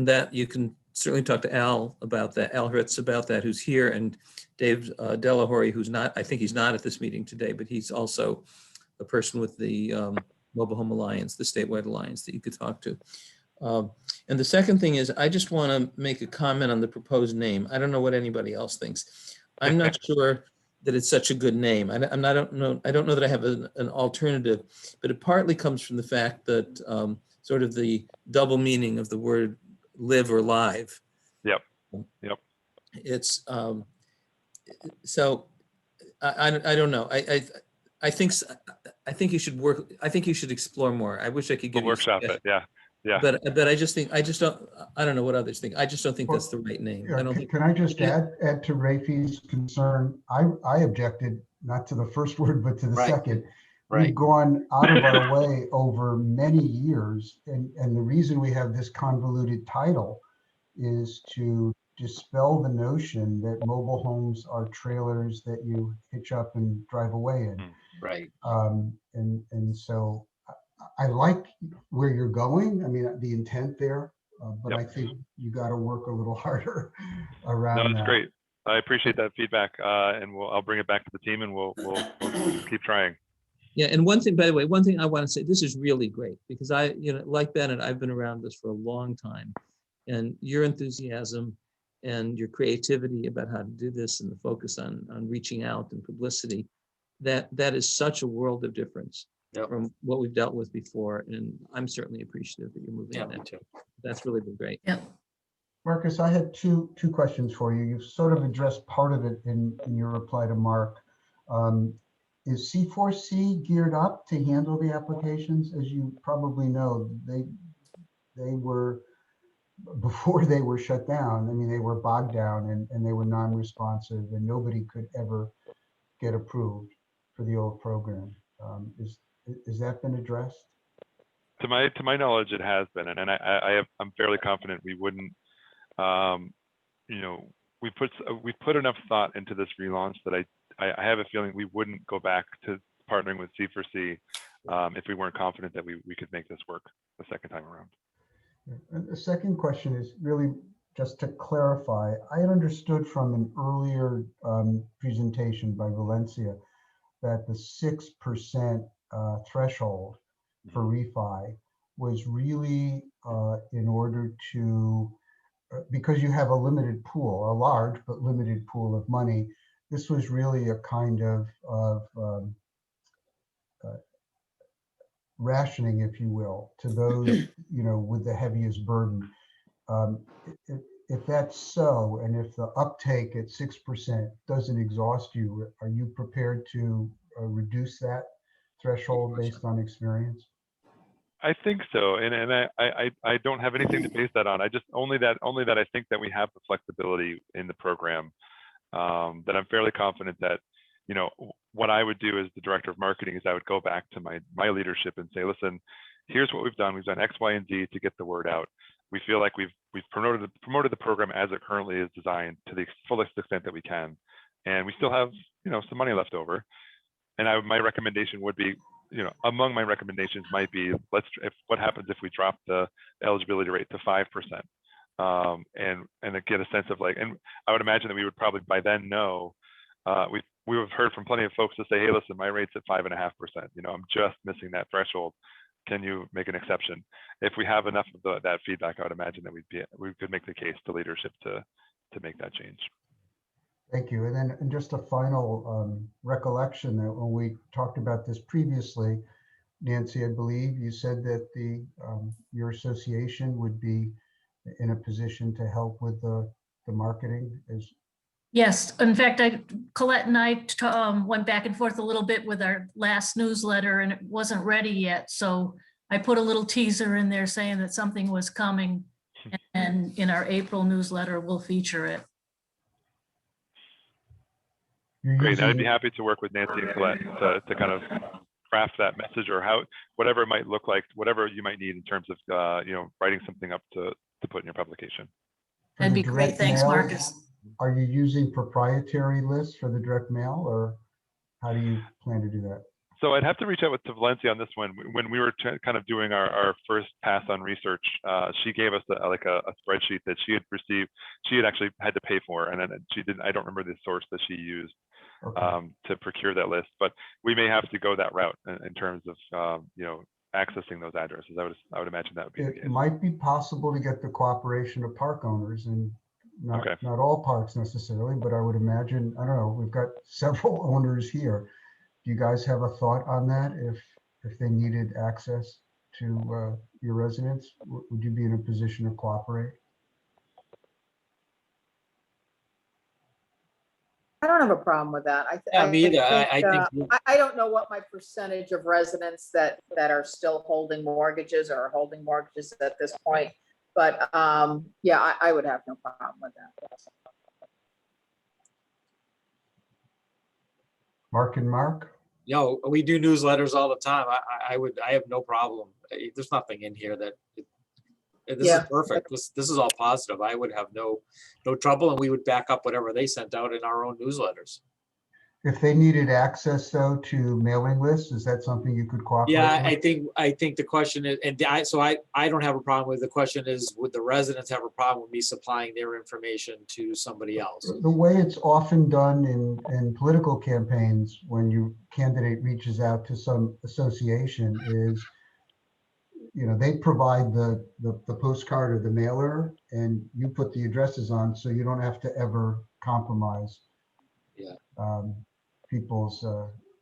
that you can certainly talk to Al about that, Al Hritz about that, who's here, and Dave Delahorry, who's not, I think he's not at this meeting today, but he's also a person with the Mobile Home Alliance, the statewide alliance that you could talk to. And the second thing is, I just want to make a comment on the proposed name. I don't know what anybody else thinks. I'm not sure that it's such a good name. I don't know that I have an alternative, but it partly comes from the fact that sort of the double meaning of the word live or live. Yep. It's so I don't know. I think you should work. I think you should explore more. I wish I could give you workshop it. Yeah. But I just don't. I don't know what others think. I just don't think that's the right name. I don't think. Can I just add to Rafi's concern? I objected not to the first word, but to the second. We've gone out of our way over many years, and the reason we have this convoluted title is to dispel the notion that mobile homes are trailers that you hitch up and drive away in. Right. And so I like where you're going. I mean, the intent there, but I think you got to work a little harder around that. No, that's great. I appreciate that feedback, and I'll bring it back to the team, and we'll keep trying. Yeah, and one thing, by the way, one thing I want to say, this is really great because like Bennett, I've been around this for a long time, and your enthusiasm and your creativity about how to do this and the focus on reaching out and publicity, that is such a world of difference from what we've dealt with before. And I'm certainly appreciative that you're moving on that too. That's really been great. Yeah. Marcus, I had two questions for you. You've sort of addressed part of it in your reply to Mark. Is C4C geared up to handle the applications? As you probably know, they were, before they were shut down, I mean, they were bogged down and they were non-responsive and nobody could ever get approved for the old program. Is that been addressed? To my knowledge, it has been, and I'm fairly confident we wouldn't. We put enough thought into this relaunch that I have a feeling we wouldn't go back to partnering with C4C if we weren't confident that we could make this work the second time around. And the second question is really just to clarify, I had understood from an earlier presentation by Valencia that the 6% threshold for refi was really in order to, because you have a limited pool, a large but limited pool of money, this was really a kind of rationing, if you will, to those, with the heaviest burden. If that's so, and if the uptake at 6% doesn't exhaust you, are you prepared to reduce that threshold based on experience? I think so, and I don't have anything to base that on. I just only that I think that we have the flexibility in the program, that I'm fairly confident that, what I would do as the director of marketing is I would go back to my leadership and say, listen, here's what we've done. We've done X, Y, and Z to get the word out. We feel like we've promoted the program as it currently is designed to the fullest extent that we can, and we still have some money left over. And my recommendation would be, among my recommendations might be, what happens if we drop the eligibility rate to 5%, and get a sense of and I would imagine that we would probably by then know, we have heard from plenty of folks to say, hey, listen, my rate's at 5.5%. I'm just missing that threshold. Can you make an exception? If we have enough of that feedback, I would imagine that we could make the case to leadership to make that change. Thank you. And then just a final recollection that when we talked about this previously, Nancy, I believe you said that your association would be in a position to help with the marketing. Yes, in fact, Colette and I went back and forth a little bit with our last newsletter, and it wasn't ready yet. So I put a little teaser in there saying that something was coming, and in our April newsletter, we'll feature it. Great. I'd be happy to work with Nancy and Colette to kind of craft that message, or whatever it might look like, whatever you might need in terms of writing something up to put in your publication. That'd be great. Thanks, Marcus. Are you using proprietary lists for the direct mail, or how do you plan to do that? So I'd have to reach out to Valencia on this one. When we were kind of doing our first pass on research, she gave us a spreadsheet that she had received. She had actually had to pay for, and then she didn't. I don't remember the source that she used to procure that list. But we may have to go that route in terms of accessing those addresses. I would imagine that would be the case. It might be possible to get the cooperation of park owners, and not all parks necessarily, but I would imagine, I don't know, we've got several owners here. Do you guys have a thought on that? If they needed access to your residents, would you be in a position to cooperate? I don't have a problem with that. Me either. I think I don't know what my percentage of residents that are still holding mortgages or holding mortgages at this point, but yeah, I would have no problem with that. Mark and Mark? We do newsletters all the time. I have no problem. There's nothing in here that this is perfect. This is all positive. I would have no trouble, and we would back up whatever they sent out in our own newsletters. If they needed access though to mailing lists, is that something you could cooperate with? I think the question is, and I don't have a problem with the question is, would the residents have a problem with me supplying their information to somebody else? The way it's often done in political campaigns, when your candidate reaches out to some association, is they provide the postcard or the mailer, and you put the addresses on, so you don't have to ever compromise people's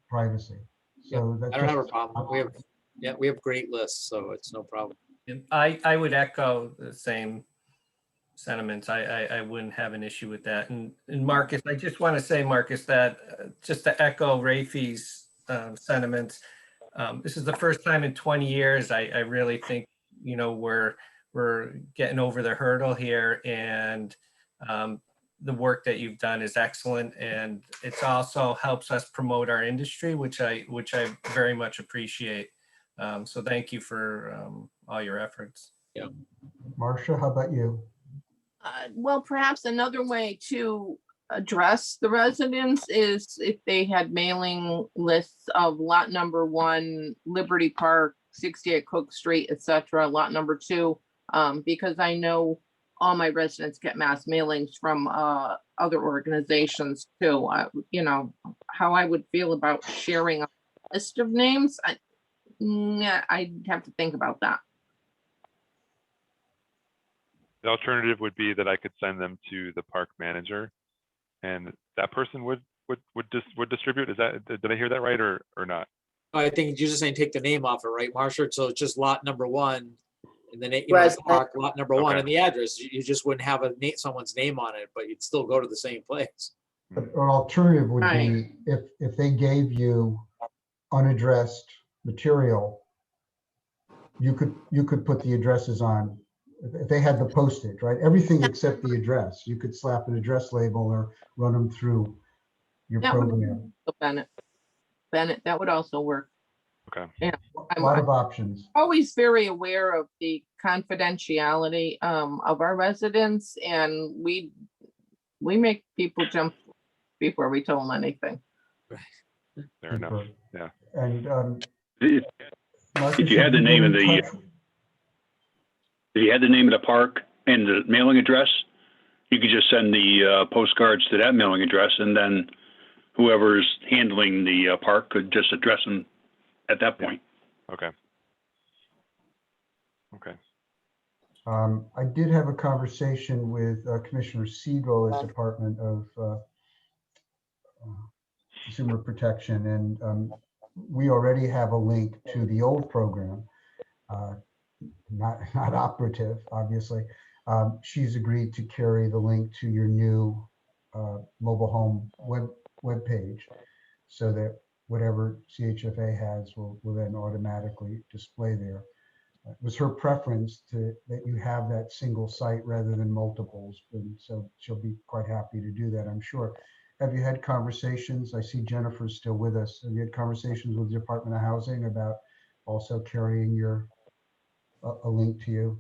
privacy. So I don't have a problem. We have great lists, so it's no problem. I would echo the same sentiments. I wouldn't have an issue with that. And Marcus, I just want to say, Marcus, that just to echo Refi's sentiments, this is the first time in 20 years I really think we're getting over the hurdle here, and the work that you've done is excellent, and it also helps us promote our industry, which I very much appreciate. So thank you for all your efforts. Yeah. Marcia, how about you? Well, perhaps another way to address the residents is if they had mailing lists of lot number 1, Liberty Park, 68 Cook Street, etc., lot number 2, because I know all my residents get mass mailings from other organizations too. You know, how I would feel about sharing a list of names, I'd have to think about that. The alternative would be that I could send them to the park manager, and that person would distribute. Is that, did I hear that right or not? I think you're just saying take the name off it, right, Marcia? So it's just lot number one, and then you know, it's park lot number one, Okay. and the address. You just wouldn't have someone's name on it, but you'd still go to the same place. An alternative would Right. be if they gave you unaddressed material, you could put the addresses on. If they had the postage, right? Everything except the address. You could slap an address label or run them through your That would program. Bennett, that would also work. Okay. Yeah, A lot of options. always very aware of the confidentiality of our residents, and we make people jump before we tell them anything. Fair enough. Super. Yeah. And If you had the name of the, if you had the name of the park and the mailing address, you could just send the postcards to that mailing address, and then whoever's handling the park could just address them at that point. Okay. Okay. I did have a conversation with Commissioner Siegel, as Department of Consumer Protection, and we already have a link to the old program, not operative, obviously. She's agreed to carry the link to your new Mobile Home web page, so that whatever CHFA has will then automatically display there. It was her preference that you have that single site rather than multiples, and so she'll be quite happy to do that, I'm sure. Have you had conversations? I see Jennifer's still with us. Have you had conversations with the Department of Housing about also carrying a link to you?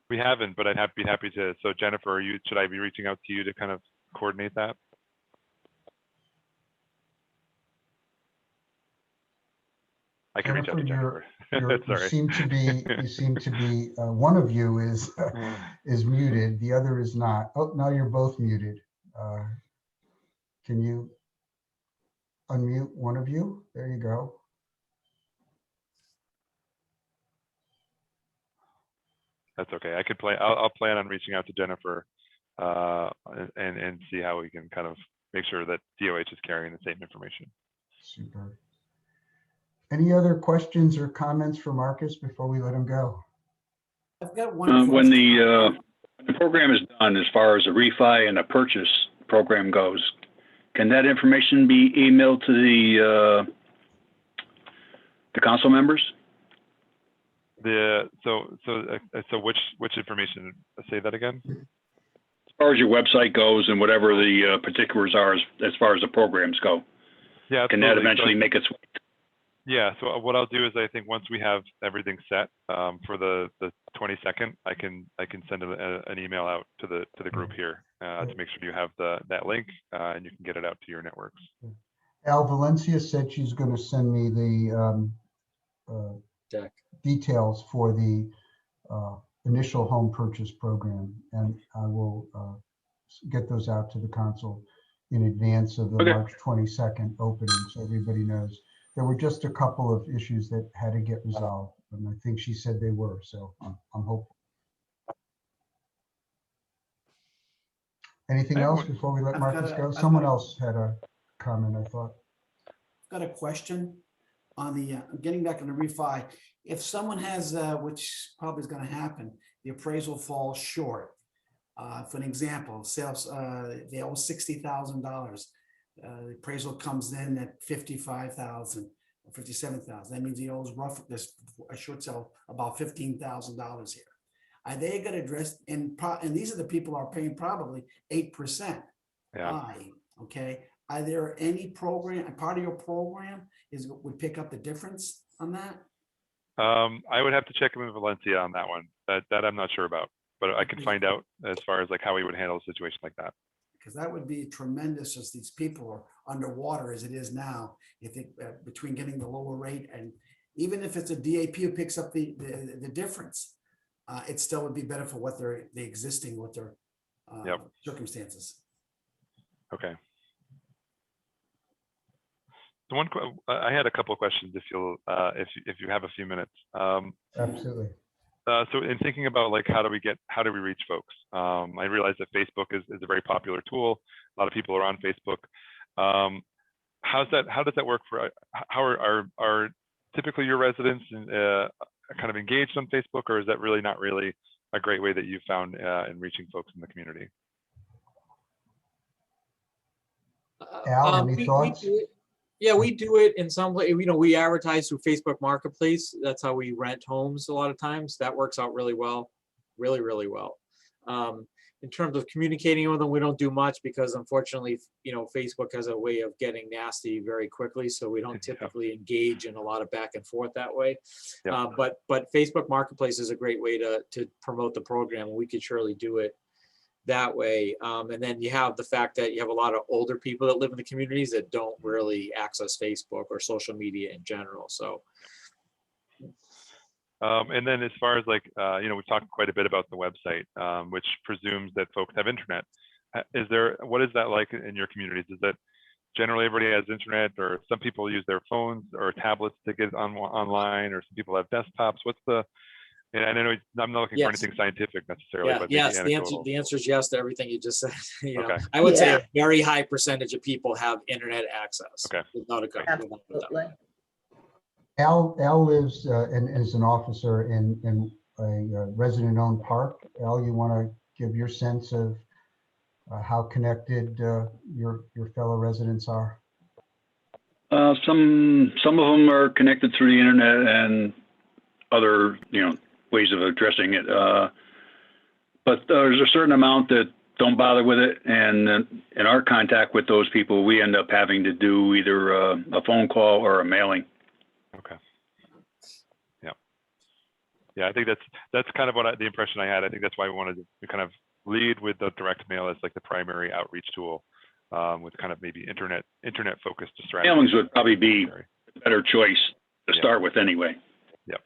We haven't, but I'd be happy to. So Jennifer, should I be reaching out to you to kind of coordinate that? I can reach out to Jennifer. You seem to be one of you is muted, the other is not. Oh, now you're both muted. Can you unmute one of you? There you go. That's okay. I could I'll plan on reaching out to Jennifer and see how we can kind of make sure that DOH is carrying the same information. Super. Any other questions or comments for Marcus before we let him go? I've got one. When the program is done, as far as the refi and the purchase program goes, can that information be emailed to the council members? So which information? Say that again. As far as your website goes and whatever the particulars are as far as the programs go. Yeah. Can that eventually make its way? Yeah. So what I'll do is I think once we have everything set for the 22nd, I can send an email out to the group here to make sure you have that link and you can get it out to your networks. Al Valencia said she's going to send me the details for the initial home purchase program, and I will get those out to the council in advance of the March 22nd opening, so everybody knows. There were just a couple of issues that had to get resolved, and I think she said they were, so I'm hopeful. Anything else before we let Marcus go? Someone else had a comment, I thought. I've got a question on the, getting back on the refi. If someone has, which probably is going to happen, the appraisal falls short. For an example, sales, they owe $60,000. The appraisal comes in at $55,000 or $57,000. That means he owes roughly this a short sale about $15,000 here. Are they going to address, and these are the people who are paying probably 8%. Yeah. Okay. Are there any program, part of your program would pick up the difference on that? I would have to check in with Valencia on that one. That I'm not sure about, but I can find out as far as like how we would handle a situation like that. Because that would be tremendous as these people are underwater as it is now. You think between getting the lower rate and even if it's a DAP who picks up the difference, it still would be better for what the existing, what their Yep. circumstances. Okay. So I had a couple of questions if you have a few minutes. Absolutely. So in thinking about like how do we reach folks? I realize that Facebook is a very popular tool. A lot of people are on Facebook. How does that work for? How are typically your residents kind of engaged on Facebook, or is that really not really a great way that you've found in reaching folks in the community? Al, any thoughts? Yeah, we do it in some way. We advertise through Facebook Marketplace. That's how we rent homes a lot of times. That works out really well, really, really well. In terms of communicating with them, we don't do much because unfortunately, Facebook has a way of getting nasty very quickly. So we don't typically engage in a lot of back and forth that way. Yeah. But Facebook Marketplace is a great way to promote the program. We could surely do it that way. And then you have the fact that you have a lot of older people that live in the communities that don't really access Facebook or social media in general. So. And then as far as like, we've talked quite a bit about the website, which presumes that folks have internet. What is that like in your communities? Is that generally everybody has internet, or some people use their phones or tablets to get online, or some people have desktops? And I know I'm not looking for anything scientific necessarily, but yes, anecdotal. the answer is yes to everything you just said. Okay. I would say a very high percentage of people have internet access. Okay. Absolutely. Al lives and is an officer in a resident-owned park. Al, you want to give your sense of how connected your fellow residents are? Some of them are connected through the internet and other, ways of addressing it. But there's a certain amount that don't bother with it. And in our contact with those people, we end up having to do either a phone call or a mailing. Okay. Yeah, I think that's kind of the impression I had. I think that's why we wanted to kind of lead with the direct mail as like the primary outreach tool, with kind of maybe internet focused strategy. Mailings would probably be a better choice to start with anyway. Yep.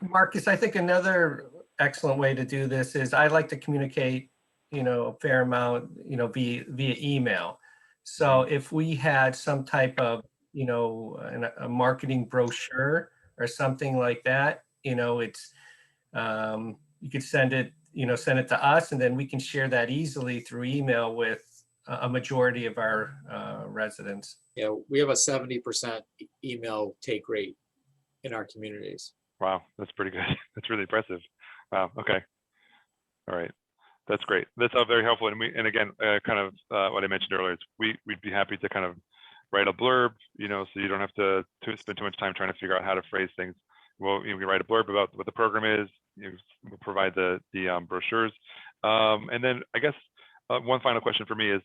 Marcus, I think another excellent way to do this is I like to communicate, a fair amount, via email. So if we had some type of, a marketing brochure or something like that, it's you could send it to us, and then we can share that easily through email with a majority of our residents. Yeah, we have a 70% email take rate in our communities. Wow, that's pretty good. That's really impressive. Wow. Okay. All right. That's great. That's all very helpful. And again, kind of what I mentioned earlier is we'd be happy to kind of write a blurb, so you don't have to spend too much time trying to figure out how to phrase things. Well, we write a blurb about what the program is. We'll provide the brochures, and then I guess one final question for me is,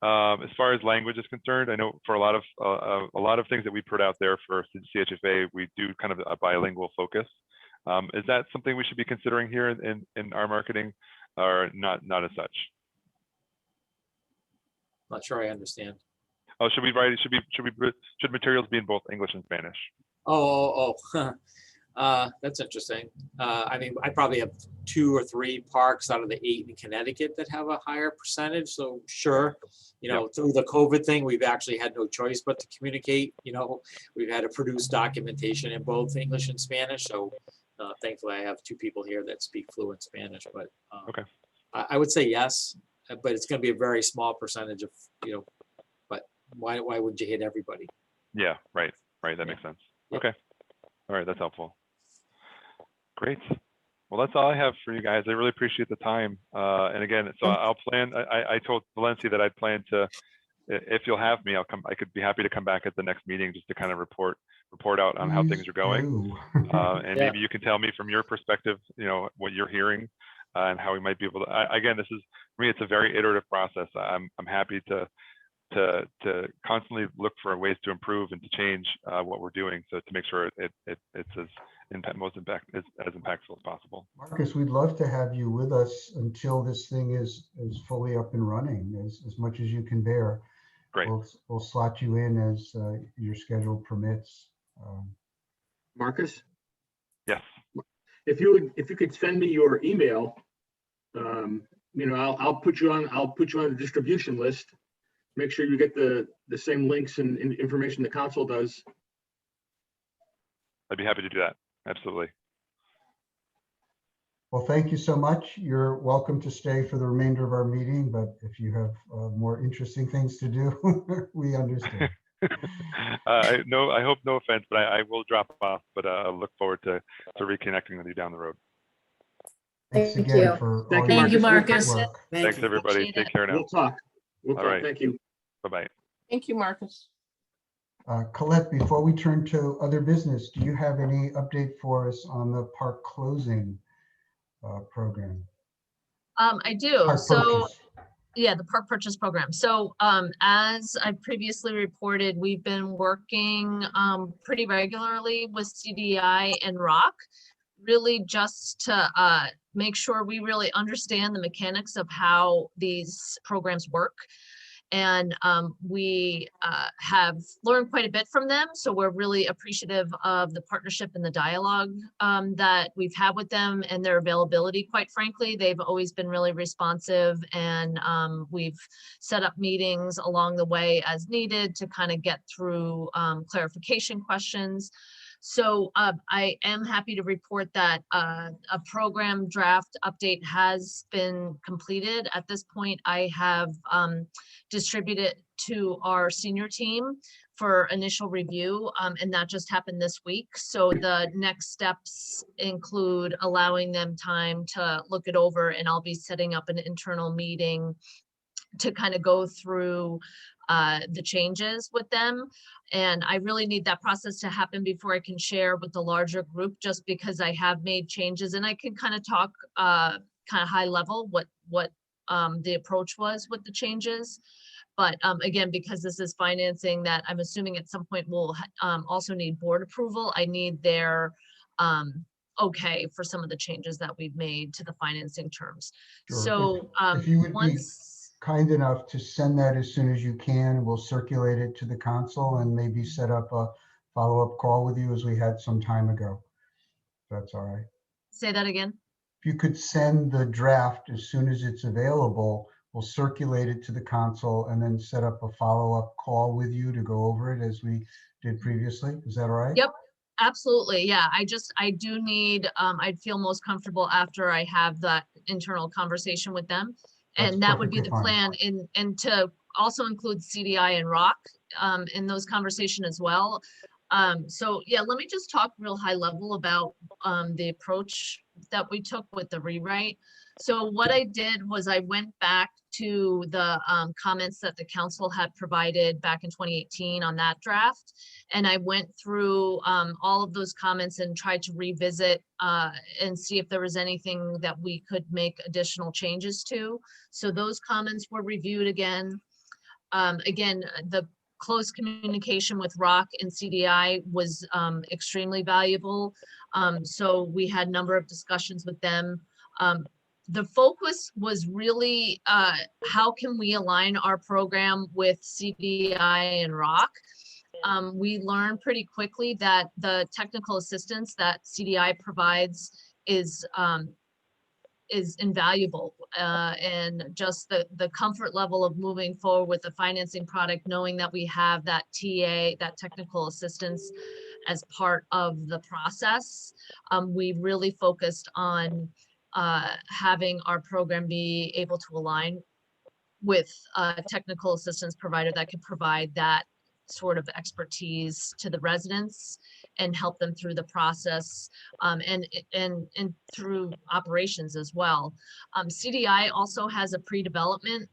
as far as language is concerned, I know for a lot of things that we put out there for CHFA, we do kind of a bilingual focus. Is that something we should be considering here in our marketing, or not as such? Not sure I understand. Oh, should materials be in both English and Spanish? That's interesting. I mean, I probably have 2 or 3 parks out of the 8 in Connecticut that have a higher percentage. So sure, through the COVID thing, we've actually had no choice but to communicate. We've had to produce documentation in both English and Spanish. So thankfully, I have 2 people here that speak fluent Spanish. But okay, I would say yes, but it's going to be a very small percentage of But why would you hit everybody? Yeah, right. That makes sense. Yep. Okay. All right, that's helpful. Great. Well, that's all I have for you guys. I really appreciate the time. And again, so I'll plan. I told Valencia that I'd plan to, if you'll have me, I could be happy to come back at the next meeting just to kind of report out on how things are going. And maybe you can tell me from your perspective, what you're hearing and how we might be able to. Again, this is for me. It's a very iterative process. I'm happy to constantly look for ways to improve and to change what we're doing, so to make sure it's as impactful as possible. Marcus, we'd love to have you with us until this thing is fully up and running, as much as you can bear. Great. We'll slot you in as your schedule permits. Marcus? Yes. if you could send me your email, you know, I'll put you on the distribution list. Make sure you get the same links and information the council does. I'd be happy to do that. Absolutely. Well, thank you so much. You're welcome to stay for the remainder of our meeting, but if you have more interesting things to do, we understand. No, I hope no offense, but I will drop off, but I look forward to reconnecting with you down the road. Thanks Thank again you. for all Thank you, your Marcus. work. Thanks, everybody. Appreciate Take it. care now. We'll talk. All right. Thank you. Bye-bye. Thank you, Marcus. Colette, before we turn to other business, do you have any update for us on the park closing program? I do. Park So purchase. yeah, the park purchase program. So as I previously reported, we've been working pretty regularly with CDI and ROC, really just to make sure we really understand the mechanics of how these programs work. And we have learned quite a bit from them. So we're really appreciative of the partnership and the dialogue that we've had with them and their availability. Quite frankly, they've always been really responsive, and we've set up meetings along the way as needed to kind of get through clarification questions. So I am happy to report that a program draft update has been completed. At this point, I have distributed to our senior team for initial review, and that just happened this week. So the next steps include allowing them time to look it over, and I'll be setting up an internal meeting to kind of go through the changes with them. And I really need that process to happen before I can share with the larger group, just because I have made changes, and I can kind of talk kind of high level what the approach was with the changes. But again, because this is financing that I'm assuming at some point will also need board approval, I need their okay for some of the changes that we've made to the financing terms. Sure. So if you would once be kind enough to send that as soon as you can, we'll circulate it to the council and maybe set up a follow-up call with you as we had some time ago. That's all right. Say that again. If you could send the draft as soon as it's available, we'll circulate it to the council and then set up a follow-up call with you to go over it as we did previously. Is that all right? Yep, absolutely. Yeah, I do need, I'd feel most comfortable after I have that internal conversation with them. That's And that would be the perfectly fine. plan, and to also include CDI and ROC in those conversations as well. So yeah, let me just talk real high level about the approach that we took with the rewrite. So what I did was I went back to the comments that the council had provided back in 2018 on that draft. And I went through all of those comments and tried to revisit and see if there was anything that we could make additional changes to. So those comments were reviewed again. Again, the close communication with ROC and CDI was extremely valuable. So we had a number of discussions with them. The focus was really how can we align our program with CDI and ROC. We learned pretty quickly that the technical assistance that CDI provides is invaluable, and just the comfort level of moving forward with the financing product, knowing that we have that TA, that technical assistance as part of the process. We really focused on having our program be able to align with a technical assistance provider that could provide that sort of expertise to the residents and help them through the process and through operations as well. CDI also has a pre-development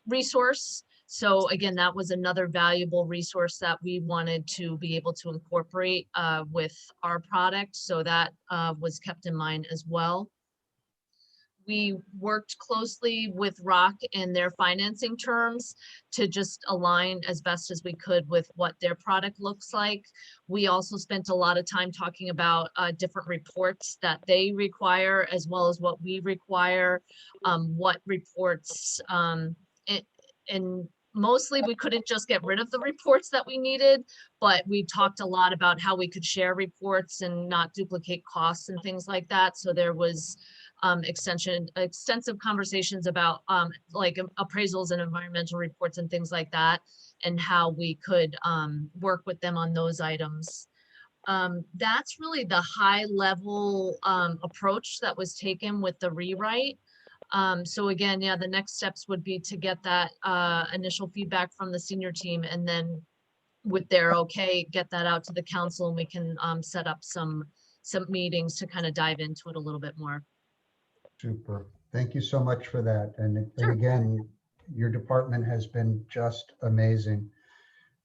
resource. So again, that was another valuable resource that we wanted to be able to incorporate with our product. So that was kept in mind as well. We worked closely with ROC and their financing terms to just align as best as we could with what their product looks like. We also spent a lot of time talking about different reports that they require, as well as what we require, what reports, and mostly we couldn't just get rid of the reports that we needed, but we talked a lot about how we could share reports and not duplicate costs and things like that. So there was extensive conversations about like appraisals and environmental reports and things like that, and how we could work with them on those items. That's really the high level approach that was taken with the rewrite. So again, yeah, the next steps would be to get that initial feedback from the senior team, and then with their okay, get that out to the council, and we can set up some meetings to kind of dive into it a little bit more. Super. Thank you so much for that. And Sure. again, your department has been just amazing.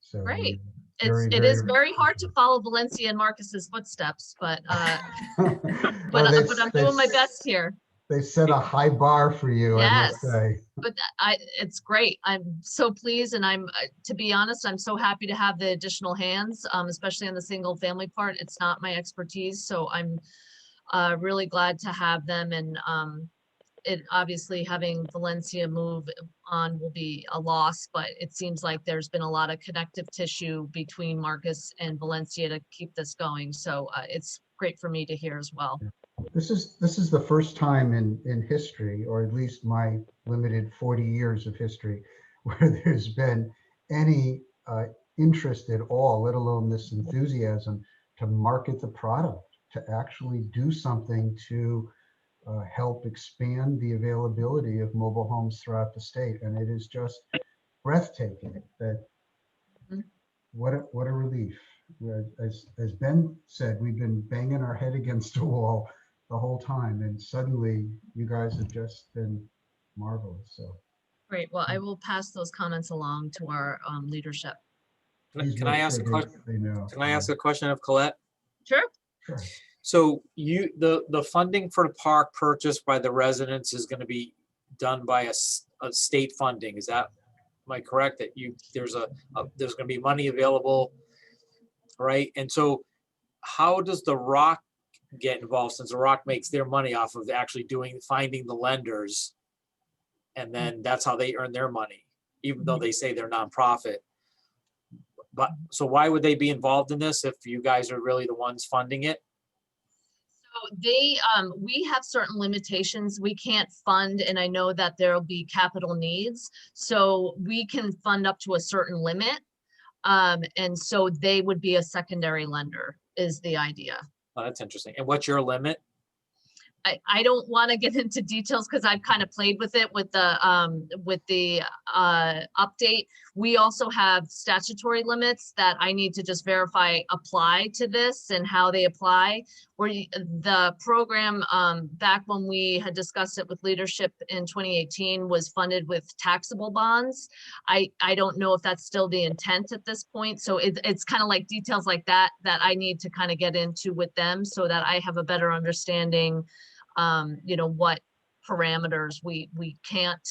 So Great. very, It is very hard to follow Valencia and Marcus's footsteps, but Well, but I'm doing my best here. They set a high bar for you, I must Yes. say. But it's great. I'm so pleased, and I'm, to be honest, I'm so happy to have the additional hands, especially on the single family part. It's not my expertise, so I'm really glad to have them. And it obviously, having Valencia move on will be a loss, but it seems like there's been a lot of connective tissue between Marcus and Valencia to keep this going. So it's great for me to hear as well. This is the first time in history, or at least my limited 40 years of history, where there's been any interest at all, let alone this enthusiasm to market the product, to actually do something to help expand the availability of mobile homes throughout the state. And it is just breathtaking that what a relief. As Ben said, we've been banging our head against a wall the whole time, and suddenly you guys have just been marvelous. So Great. Well, I will pass those comments along to our leadership. Can I ask a question? Can I ask a question of Colette? Sure. Sure. So the funding for the park purchased by the residents is going to be done by a state funding. Is that, am I correct that there's going to be money available, right? And so how does the Rock get involved, since the Rock makes their money off of actually finding the lenders, and then that's how they earn their money, even though they say they're nonprofit? But so why would they be involved in this if you guys are really the ones funding it? So we have certain limitations. We can't fund, and I know that there'll be capital needs. So we can fund up to a certain limit. And so they would be a secondary lender is the idea. Oh, that's interesting. And what's your limit? I don't want to get into details because I've kind of played with it with the update. We also have statutory limits that I need to just verify apply to this and how they apply. Where the program back when we had discussed it with leadership in 2018 was funded with taxable bonds. I don't know if that's still the intent at this point. So it's kind of like details like that I need to kind of get into with them so that I have a better understanding. What parameters we can't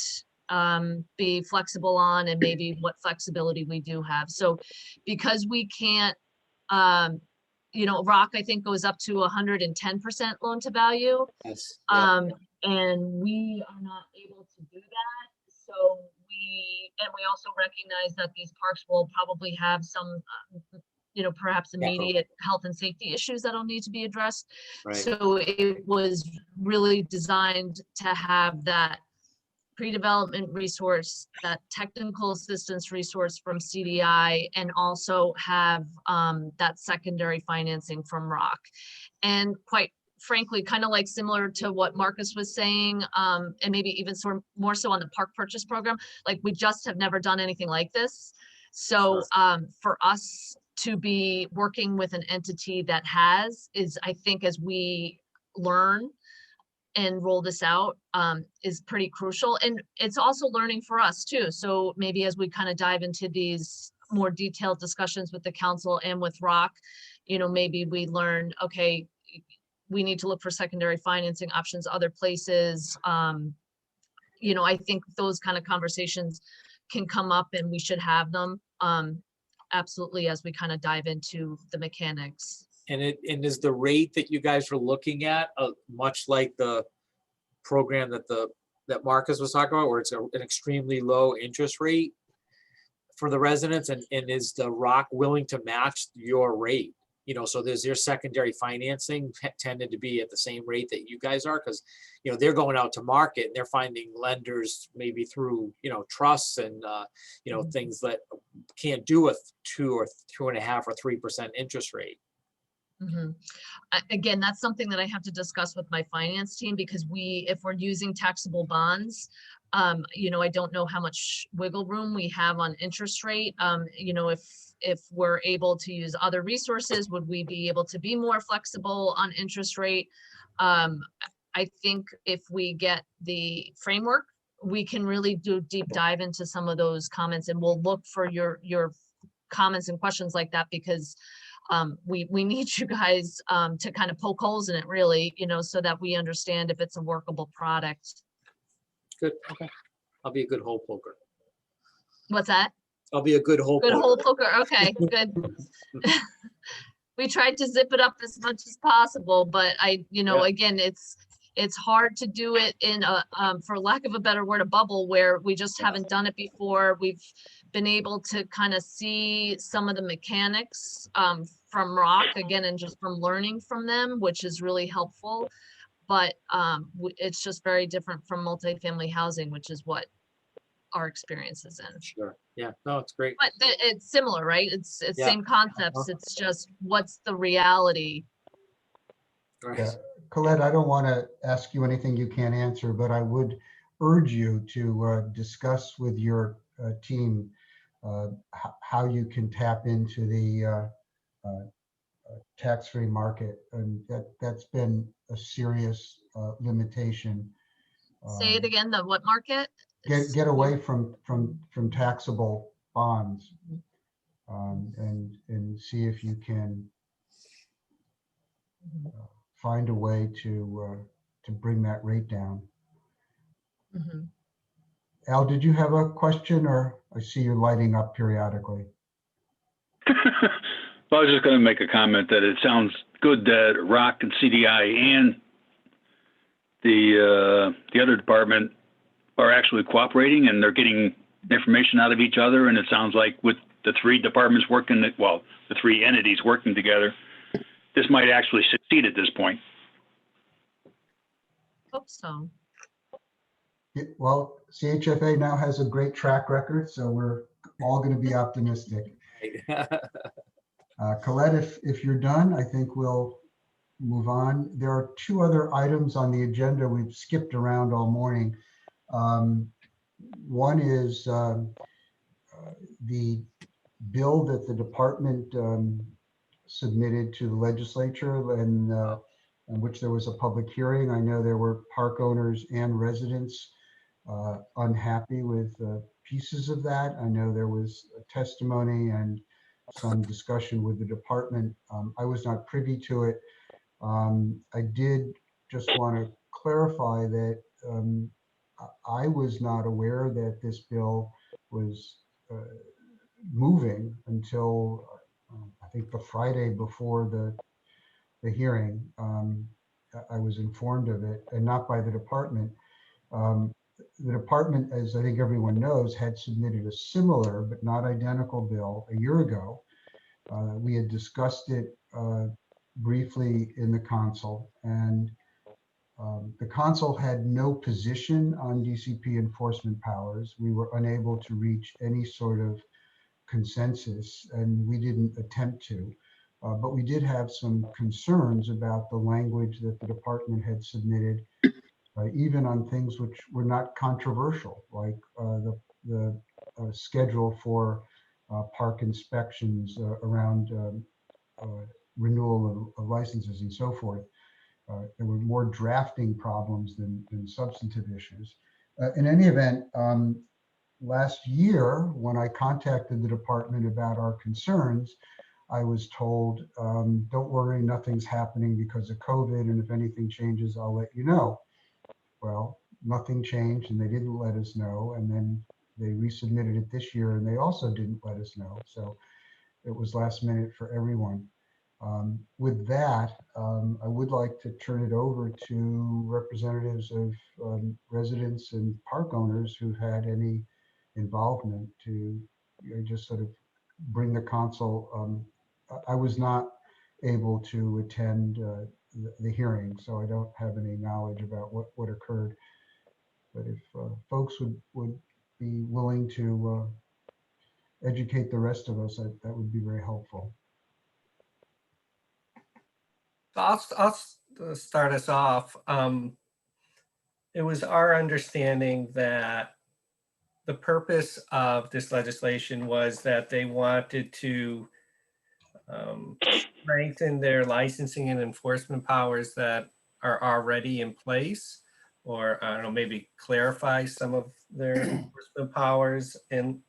be flexible on, and maybe what flexibility we do have. So because we can't, Rock, I think, goes up to 110% loan to value. Yes. And we are not able to do that. So we also recognize that these parks will probably have some perhaps immediate health and safety issues that'll need to be addressed. Right. So it was really designed to have that pre-development resource, that technical assistance resource from CDI, and also have that secondary financing from Rock. And quite frankly, kind of like similar to what Marcus was saying, and maybe even more so on the park purchase program, like we just have never done anything like this. So for us to be working with an entity that is, I think, as we learn and roll this out, is pretty crucial. And it's also learning for us too. So maybe as we kind of dive into these more detailed discussions with the council and with Rock, maybe we learn, okay, we need to look for secondary financing options other places. I think those kind of conversations can come up, and we should have them. Absolutely, as we kind of dive into the mechanics. And is the rate that you guys were looking at much like the program that Marcus was talking about, where it's an extremely low interest rate? for the residents, and is the Rock willing to match your rate? You know, so there's your secondary financing tended to be at the same rate that you guys are, because, you know, they're going out to market and they're finding lenders maybe through, you know, trusts and, you know, things that can't do a 2 or 2.5 or 3% interest rate. Again, that's something that I have to discuss with my finance team, because if we're using taxable bonds, you know, I don't know how much wiggle room we have on interest rate. You know, if we're able to use other resources, would we be able to be more flexible on interest rate? I think if we get the framework, we can really do deep dive into some of those comments, and we'll look for your comments and questions like that, because we need you guys to kind of poke holes in it, really, you know, so that we understand if it's a workable product. Good. Okay. I'll be a good hole poker. What's that? I'll be a good hole Good poker. hole poker. Okay, good. We tried to zip it up as much as possible, but you know, again, it's hard to do it in a, for lack of a better word, a bubble where we just haven't done it before. We've been able to kind of see some of the mechanics from Rock again, and just from learning from them, which is really helpful. But it's just very different from multifamily housing, which is what our experience is in. Sure. Yeah. No, it's great. But it's similar, right? It's Yeah. same concepts. It's just what's the reality. Yeah. Colette, I don't want to ask you anything you can't answer, but I would urge you to discuss with your team how you can tap into the tax-free market, and that's been a serious limitation. Say it again. The what market? Get away from taxable bonds, and see if you can find a way to bring that rate down. Al, did you have a question, or I see you lighting up periodically? Well, I was just going to make a comment that it sounds good that Rock and CDI and the other department are actually cooperating, and they're getting information out of each other. And it sounds like with the three departments working, well, the three entities working together, this might actually succeed at this point. Hope so. Well, CHFA now has a great track record, so we're all going to be optimistic. Colette, if you're done, I think we'll move on. There are two other items on the agenda we've skipped around all morning. One is the bill that the department submitted to the legislature, and in which there was a public hearing. I know there were park owners and residents unhappy with pieces of that. I know there was a testimony and some discussion with the department. I was not privy to it. I did just want to clarify that I was not aware that this bill was moving until I think the Friday before the hearing. I was informed of it, and not by the department. The department, as I think everyone knows, had submitted a similar but not identical bill a year ago. We had discussed it briefly in the council, and the council had no position on DCP enforcement powers. We were unable to reach any sort of consensus, and we didn't attempt to. But we did have some concerns about the language that the department had submitted, even on things which were not controversial, like the schedule for park inspections around renewal of licenses and so forth. There were more drafting problems than substantive issues. In any event, last year, when I contacted the department about our concerns, I was told, don't worry, nothing's happening because of COVID, and if anything changes, I'll let you know. Well, nothing changed, and they didn't let us know, and then they resubmitted it this year, and they also didn't let us know. So it was last minute for everyone. With that, I would like to turn it over to representatives of residents and park owners who've had any involvement to just sort of bring the council. I was not able to attend the hearing, so I don't have any knowledge about what occurred. But if folks would be willing to educate the rest of us, that would be very helpful. So I'll start us off. It was our understanding that the purpose of this legislation was that they wanted to strengthen their licensing and enforcement powers that are already in place, or I don't know, maybe clarify some of their enforcement powers in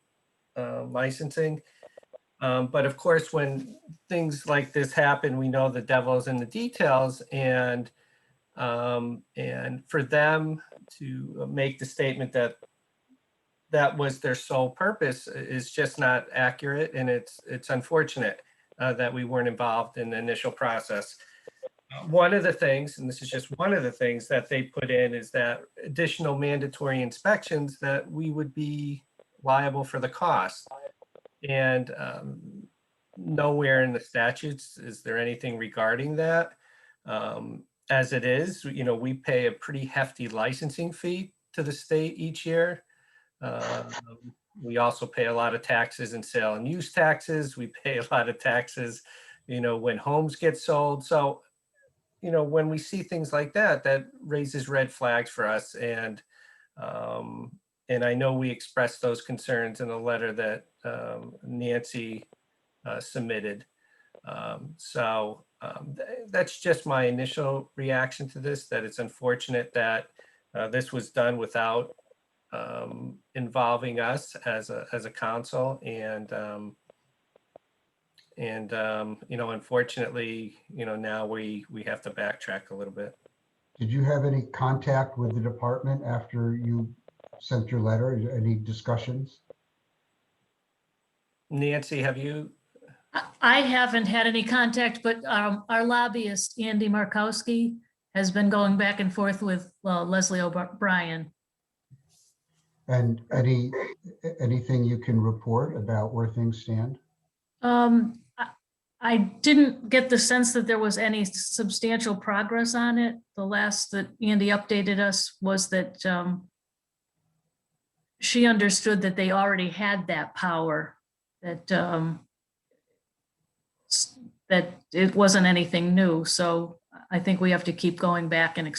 licensing. But of course, when things like this happen, we know the devil's in the details, and for them to make the statement that that was their sole purpose is just not accurate, and it's unfortunate that we weren't involved in the initial process. One of the things, and this is just one of the things that they put in, is that additional mandatory inspections, that we would be liable for the cost. And nowhere in the statutes is there anything regarding that. As it is, we pay a pretty hefty licensing fee to the state each year. We also pay a lot of taxes and sale and use taxes. We pay a lot of taxes, when homes get sold. So, when we see things like that, that raises red flags for us. And I know we expressed those concerns in a letter that Nancy submitted. That's just my initial reaction to this, that it's unfortunate that this was done without involving us as a council, and unfortunately, now we have to backtrack a little bit. Did you have any contact with the department after you sent your letter? Any discussions? Nancy, have you? I haven't had any contact, but our lobbyist, Andy Markowski, has been going back and forth with Leslie O'Brien. And anything you can report about where things stand? I didn't get the sense that there was any substantial progress on it. The last that Andy updated us was that she understood that they already had that power, that that it wasn't anything new. So I think we have to keep going back and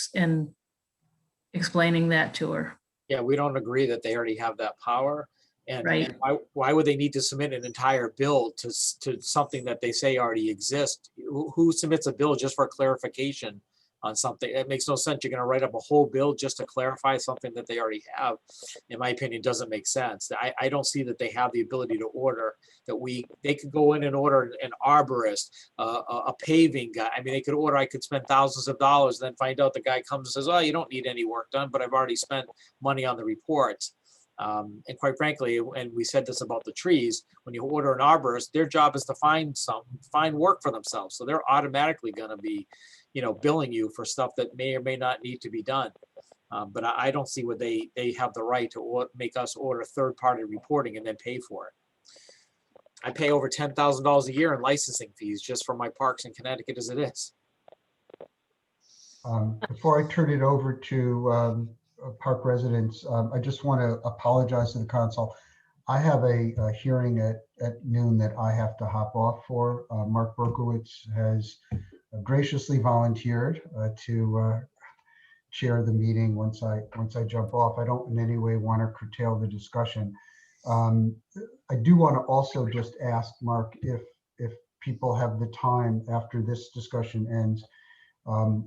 explaining that to her. Yeah, we don't agree that they already have that power. And Right. why would they need to submit an entire bill to something that they say already exists? Who submits a bill just for clarification on something? It makes no sense. You're going to write up a whole bill just to clarify something that they already have. In my opinion, doesn't make sense. I don't see that they have the ability to order that they could go in and order an arborist, a paving guy. I mean, they could order, I could spend thousands of dollars and then find out the guy comes and says, oh, you don't need any work done, but I've already spent money on the reports. And quite frankly, and we said this about the trees, when you order an arborist, their job is to find work for themselves. So they're automatically going to be, billing you for stuff that may or may not need to be done. But I don't see what they have the right to make us order third-party reporting and then pay for it. I pay over $10,000 a year in licensing fees just for my parks in Connecticut as it is. Before I turn it over to park residents, I just want to apologize to the council. I have a hearing at noon that I have to hop off for. Mark Berkowitz has graciously volunteered to chair the meeting once I jump off. I don't in any way want to curtail the discussion. I do want to also just ask Mark if people have the time after this discussion ends.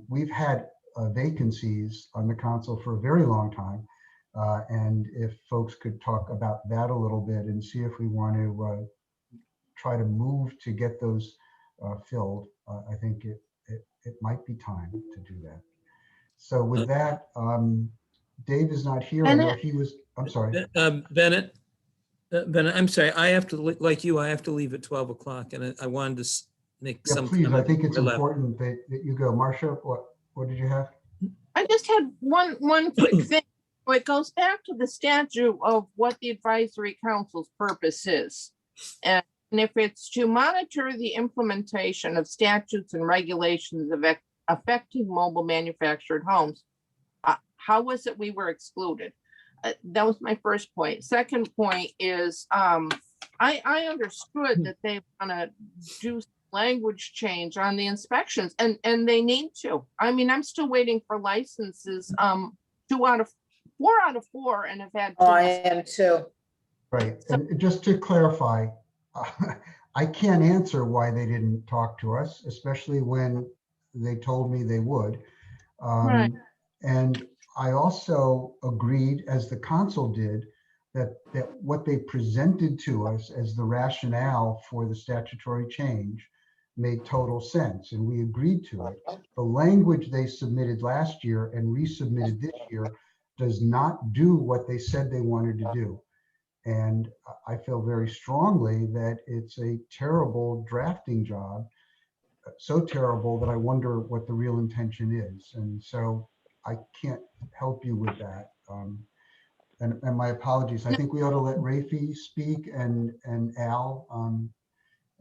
We've had vacancies on the council for a very long time. And if folks could talk about that a little bit and see if we want to try to move to get those filled, I think it might be time to do that. So with that, Dave is not here. I know he was, I'm sorry. Bennett, I'm sorry. I have to, like you, I have to leave at 12 o'clock and I wanted to make some. Please, I think it's important that you go. Marcia, what did you have? I just had one quick thing. Well, it goes back to the statute of what the advisory council's purpose is. And if it's to monitor the implementation of statutes and regulations affecting mobile manufactured homes, how was it we were excluded? That was my first point. Second point is, I understood that they want to do language change on the inspections, and they need to. I mean, I'm still waiting for licenses, 4 out of 4, and have had. Oh, I am too. Right, and just to clarify, I can't answer why they didn't talk to us, especially when they told me they would. Right. And I also agreed, as the council did, that what they presented to us as the rationale for the statutory change made total sense, and we agreed to it. The language they submitted last year and resubmitted this year does not do what they said they wanted to do. And I feel very strongly that it's a terrible drafting job, so terrible that I wonder what the real intention is. And so I can't help you with that. And my apologies. I think we ought to let Refi speak and Al.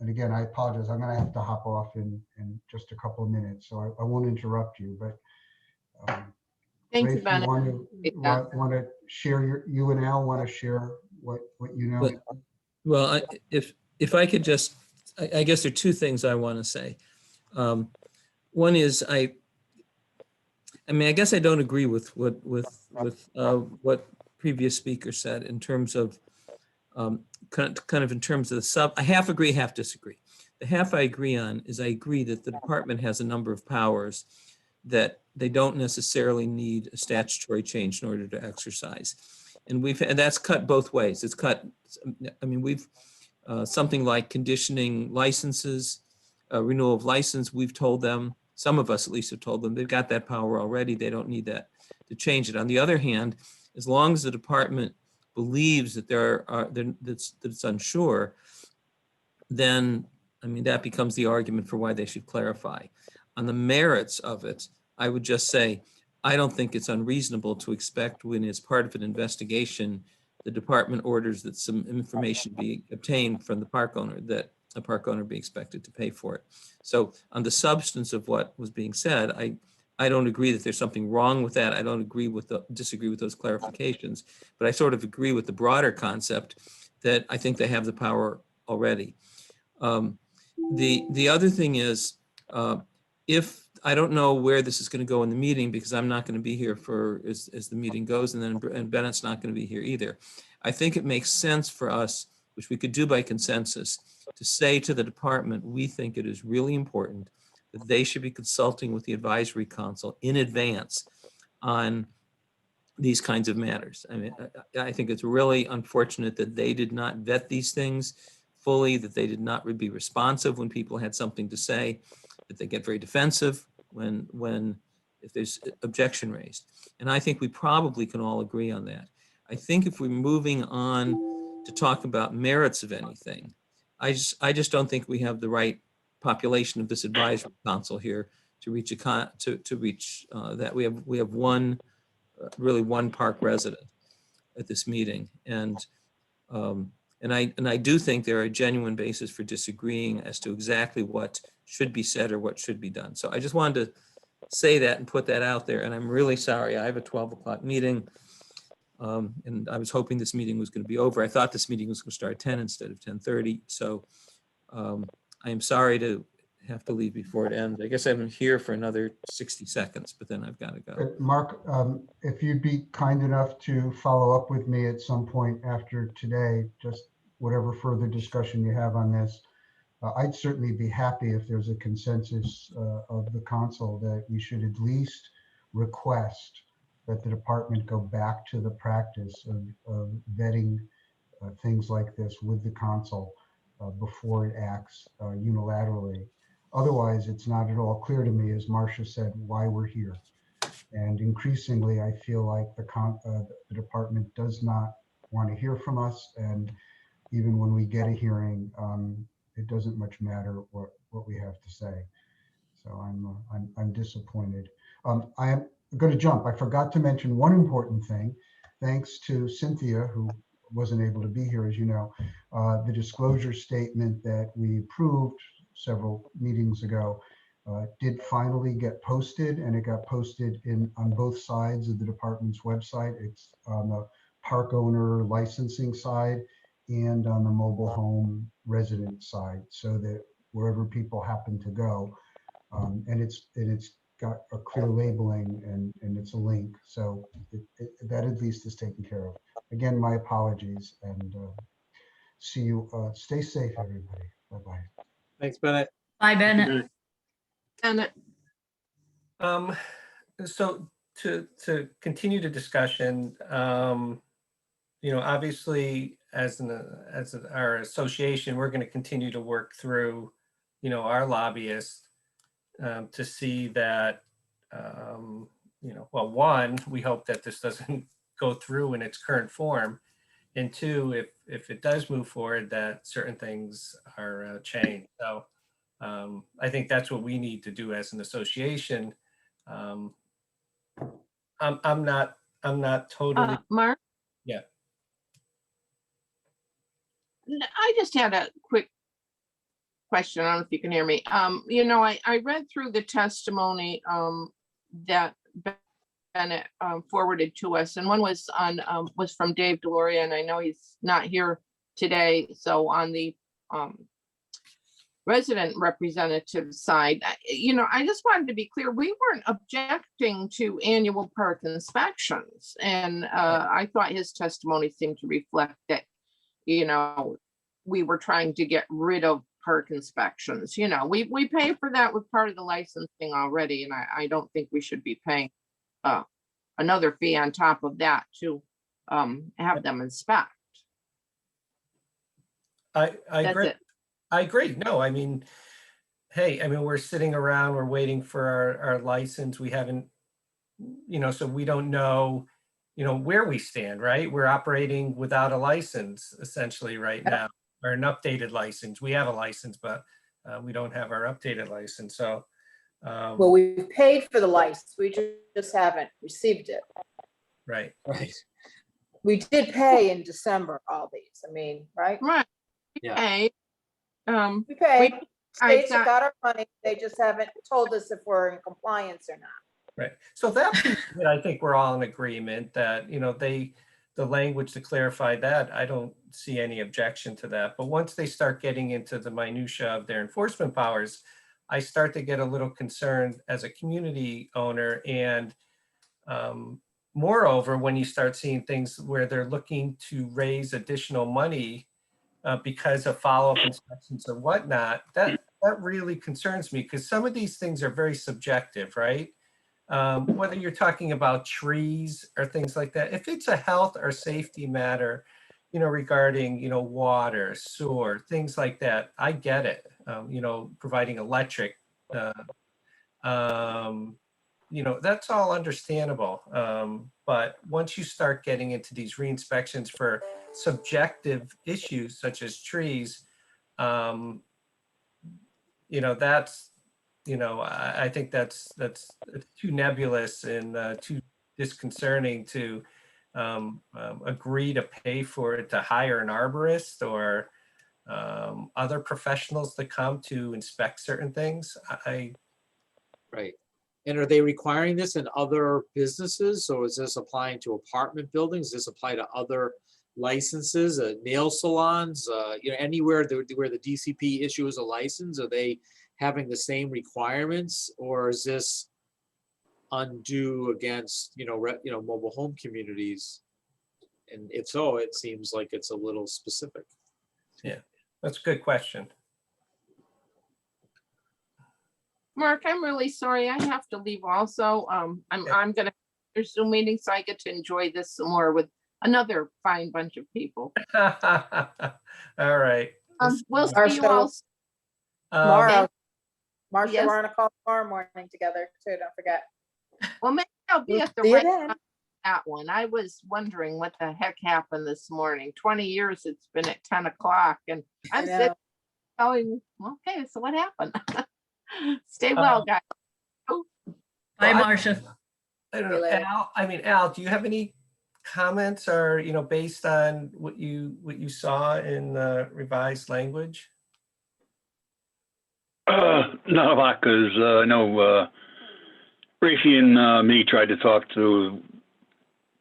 And again, I apologize. I'm going to have to hop off in just a couple of minutes, so I won't interrupt you. But Thank you, Rafe, Bennett. want to share you and Al want to share what you know? Well, if I could just, I guess there are two things I want to say. One is I mean, I guess I don't agree with what previous speaker said in terms of kind of in terms of the sub. I half agree, half disagree. The half I agree on is I agree that the department has a number of powers that they don't necessarily need a statutory change in order to exercise. And that's cut both ways. It's cut, I mean, we've something like conditioning licenses, renewal of license, we've told them, some of us at least have told them, they've got that power already. They don't need that to change it. On the other hand, as long as the department believes that that it's unsure, then, I mean, that becomes the argument for why they should clarify. On the merits of it, I would just say, I don't think it's unreasonable to expect when as part of an investigation, the department orders that some information be obtained from the park owner, that a park owner be expected to pay for it. So on the substance of what was being said, I don't agree that there's something wrong with that. I don't disagree with those clarifications, but I sort of agree with the broader concept that I think they have the power already. The other thing is, if I don't know where this is going to go in the meeting, because I'm not going to be here for as the meeting goes, and Bennett's not going to be here either. I think it makes sense for us, which we could do by consensus, to say to the department, we think it is really important that they should be consulting with the advisory council in advance on these kinds of matters. I mean, I think it's really unfortunate that they did not vet these things fully, that they did not be responsive when people had something to say, that they get very defensive if there's objection raised. And I think we probably can all agree on that. I think if we're moving on to talk about merits of anything, I just don't think we have the right population of this advisory council here to reach that. We have really one park resident at this meeting, and I do think there are genuine basis for disagreeing as to exactly what should be said or what should be done. So I just wanted to say that and put that out there. And I'm really sorry. I have a 12 o'clock meeting, and I was hoping this meeting was going to be over. I thought this meeting was going to start at 10 instead of 10:30. So I am sorry to have to leave before it ends. I guess I'm here for another 60 seconds, but then I've got to go. Mark, if you'd be kind enough to follow up with me at some point after today, just whatever further discussion you have on this, I'd certainly be happy if there's a consensus of the council that we should at least request that the department go back to the practice of vetting things like this with the council before it acts unilaterally. Otherwise, it's not at all clear to me, as Marcia said, why we're here. And increasingly, I feel like the department does not want to hear from us. And even when we get a hearing, it doesn't much matter what we have to say. So I'm disappointed. I am going to jump. I forgot to mention one important thing. thanks to Cynthia, who wasn't able to be here, as you know, the disclosure statement that we approved several meetings ago did finally get posted, and it got posted on both sides of the department's website. It's on the park owner licensing side and on the mobile home resident side, so that wherever people happen to go, and it's got a clear labeling and it's a link. So that at least is taken care of. Again, my apologies, and see you. Stay safe, everybody. Bye-bye. Thanks, Bennett. Bye, Bennett. And So to continue the discussion, obviously as our association, we're going to continue to work through, our lobbyists to see that, well, one, we hope that this doesn't go through in its current form. And two, if it does move forward, that certain things are changed. So I think that's what we need to do as an association. I'm not totally. Mark? Yeah. I just had a quick question. I don't know if you can hear me. I read through the testimony that Bennett forwarded to us, and one was from Dave Deloria, and I know he's not here today. So on the resident representative side, I just wanted to be clear, we weren't objecting to annual park inspections, and I thought his testimony seemed to reflect that, we were trying to get rid of park inspections. We pay for that with part of the licensing already, and I don't think we should be paying another fee on top of that to have them inspect. I That's agree. it. I agree. No, hey, we're sitting around, we're waiting for our license. We haven't, so we don't know, where we stand, right? We're operating without a license essentially right now, or an updated license. We have a license, but we don't have our updated license. So, Well, we paid for the license. We just haven't received it. right. We did pay in December, all these, right? Right. Yeah. Okay. We paid. I States have got our money. They just haven't told us if we're in compliance or not. Right. So that piece of it, I think we're all in agreement that, the language to clarify that, I don't see any objection to that. But once they start getting into the minutia of their enforcement powers, I start to get a little concerned as a community owner. And moreover, when you start seeing things where they're looking to raise additional money because of follow-up inspections or whatnot, that really concerns me, because some of these things are very subjective, right? Whether you're talking about trees or things like that, if it's a health or safety matter, regarding, water, sewer, things like that, I get it. Providing electric, that's all understandable. But once you start getting into these re-inspections for subjective issues such as trees, that's, I think that's too nebulous and too disconcerting to agree to pay for it, to hire an arborist or other professionals to come to inspect certain things. Right. And are they requiring this in other businesses? So is this applying to apartment buildings? Does this apply to other licenses, nail salons, anywhere where the DCP issues a license? Are they having the same requirements, or is this undue against, mobile home communities? And if so, it seems like it's a little specific. Yeah, that's a good question. Mark, I'm really sorry. I have to leave also. I'm gonna there's Zoom meeting, so I get to enjoy this some more with another fine bunch of people. All right. We'll see you all Tomorrow. Marcia, Yes. we're on a call tomorrow morning together too, don't forget. Well, maybe I'll be at the See you right then. time. That one. I was wondering what the heck happened this morning. 20 years it's been at 10 o'clock, and I'm know. sitting going, okay, so what happened? Stay well, guys. Bye, Marcia. I don't know, Al, do you have any comments are, based on what you saw in the revised language? Not a lot, because I know Refi and me tried to talk to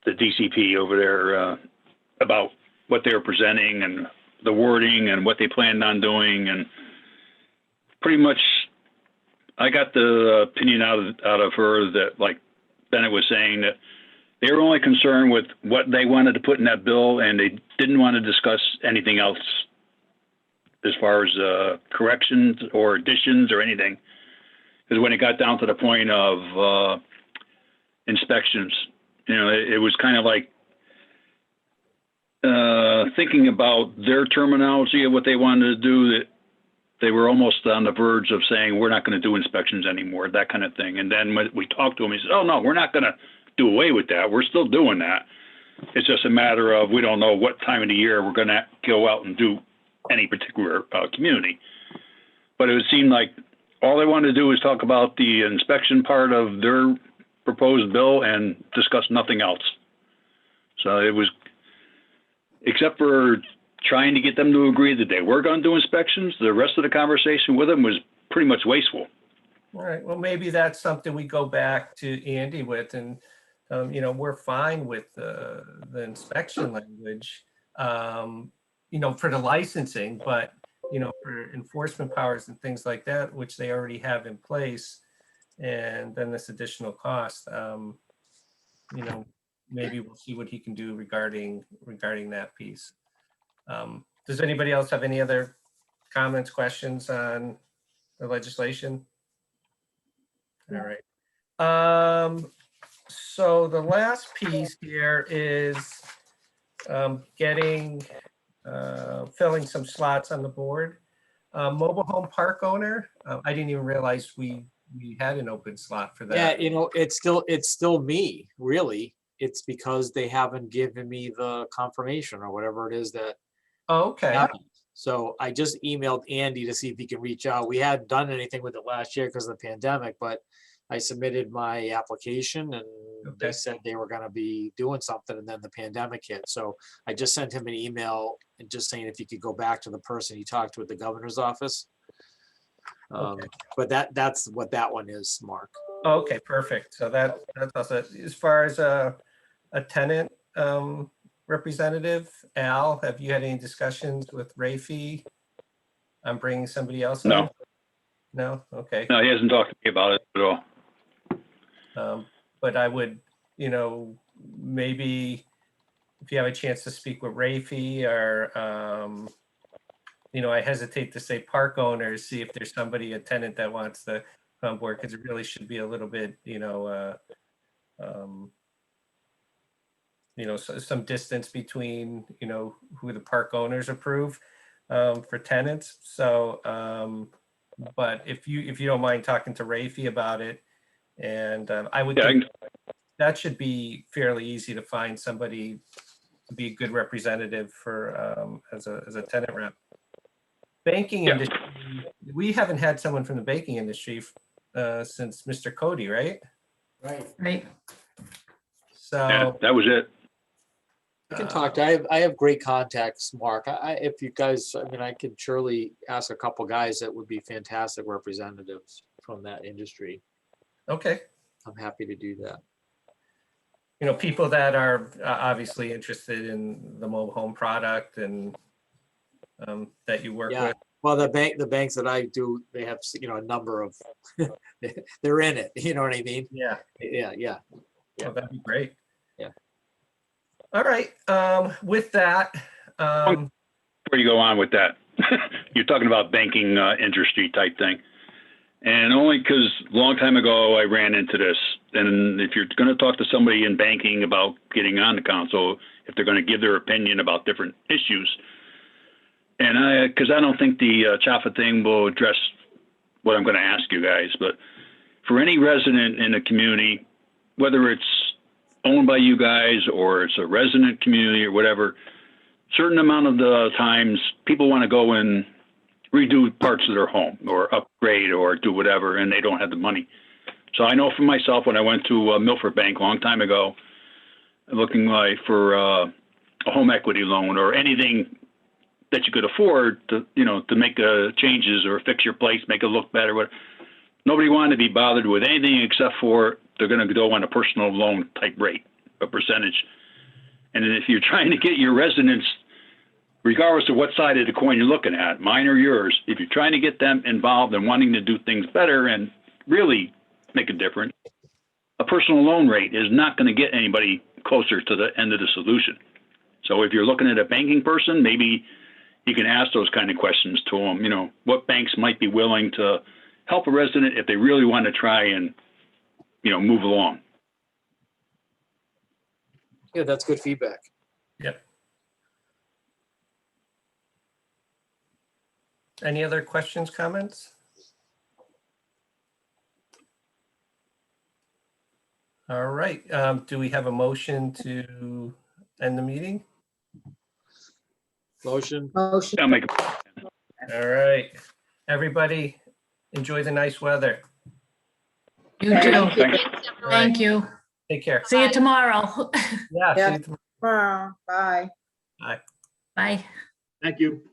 the DCP over there about what they were presenting and the wording and what they planned on doing, and pretty much I got the opinion out of her that, like Bennett was saying, that they were only concerned with what they wanted to put in that bill, and they didn't want to discuss anything else as far as corrections or additions or anything. Because when it got down to the point of inspections, it was kind of like thinking about their terminology of what they wanted to do, that they were almost on the verge of saying, we're not going to do inspections anymore, that kind of thing. And then when we talked to him, he said, oh, no, we're not going to do away with that. We're still doing that. It's just a matter of, we don't know what time of the year we're going to go out and do any particular community. But it would seem like all they wanted to do is talk about the inspection part of their proposed bill and discuss nothing else. So it was, except for trying to get them to agree that they were going to do inspections, the rest of the conversation with them was pretty much wasteful. All right, well, maybe that's something we go back to Andy with, and we're fine with the inspection language, for the licensing, but for enforcement powers and things like that, which they already have in place, and then this additional cost, maybe we'll see what he can do regarding that piece. Does anybody else have any other comments, questions on the legislation? All right. So the last piece here is filling some slots on the board. Mobile home park owner. I didn't even realize we had an open slot for that. Yeah, it's still me, really. It's because they haven't given me the confirmation or whatever it is that happened. So I just emailed Andy to see if he can reach out. We hadn't done anything with it last year because of the pandemic, but I submitted my application and they said they were going to be doing something, and then the pandemic hit. So I just sent him an email and just saying if he could go back to the person he talked to at the governor's office. But that's what that one is, Mark. Okay, perfect. So that's also, as far as a tenant representative, Al, have you had any discussions with Refi on bringing somebody else? No. No? Okay. No, he hasn't talked to me about it at all. But I would, maybe if you have a chance to speak with Refi, or, I hesitate to say park owners, see if there's a tenant that wants to come on board, because it really should be a little bit, some distance between, who the park owners approve for tenants. So, but if you don't mind talking to Refi about it, and I would think that should be fairly easy to find somebody to be a good representative for as a tenant rep. Banking industry, we haven't had someone from the banking industry since Mr. Cody, right? Right. So yeah, that was it. I can talk to, I have great contacts, Mark. If you guys, I can surely ask a couple guys that would be fantastic representatives from that industry. Okay. I'm happy to do that. People that are obviously interested in the mobile home product and that you work with. Well, the banks that I do, they have, a number of, they're in it, you know what I mean? Yeah. Yeah. Well, that'd be great. Yeah. All right. With that. Before you go on with that, you're talking about banking industry type thing. And only because a long time ago I ran into this. And if you're going to talk to somebody in banking about getting on the council, if they're going to give their opinion about different issues, and because I don't think the CHAFA thing will address what I'm going to ask you guys, but for any resident in a community, whether it's owned by you guys or it's a resident community or whatever, certain amount of the times people want to go and redo parts of their home or upgrade or do whatever, and they don't have the money. So I know for myself, when I went to Milford Bank a long time ago, looking like for a home equity loan or anything that you could afford to, to make changes or fix your place, make it look better. Nobody wanted to be bothered with anything except for they're going to go on a personal loan type rate, a percentage. And if you're trying to get your residents, regardless of what side of the coin you're looking at, mine or yours, if you're trying to get them involved and wanting to do things better and really make a difference, a personal loan rate is not going to get anybody closer to the end of the solution. So if you're looking at a banking person, maybe you can ask those kind of questions to them, what banks might be willing to help a resident if they really want to try and, move along. Yeah, that's good feedback. Yep. Any other questions, comments? All right, do we have a motion to end the meeting? Motion. Motion. I'll make All right, everybody, enjoy the nice weather. You Thank too. you. Thanks. Thank you. Take care. See you tomorrow. Yeah. Yeah. See you tomorrow. Bye. Bye. Bye. Thank you.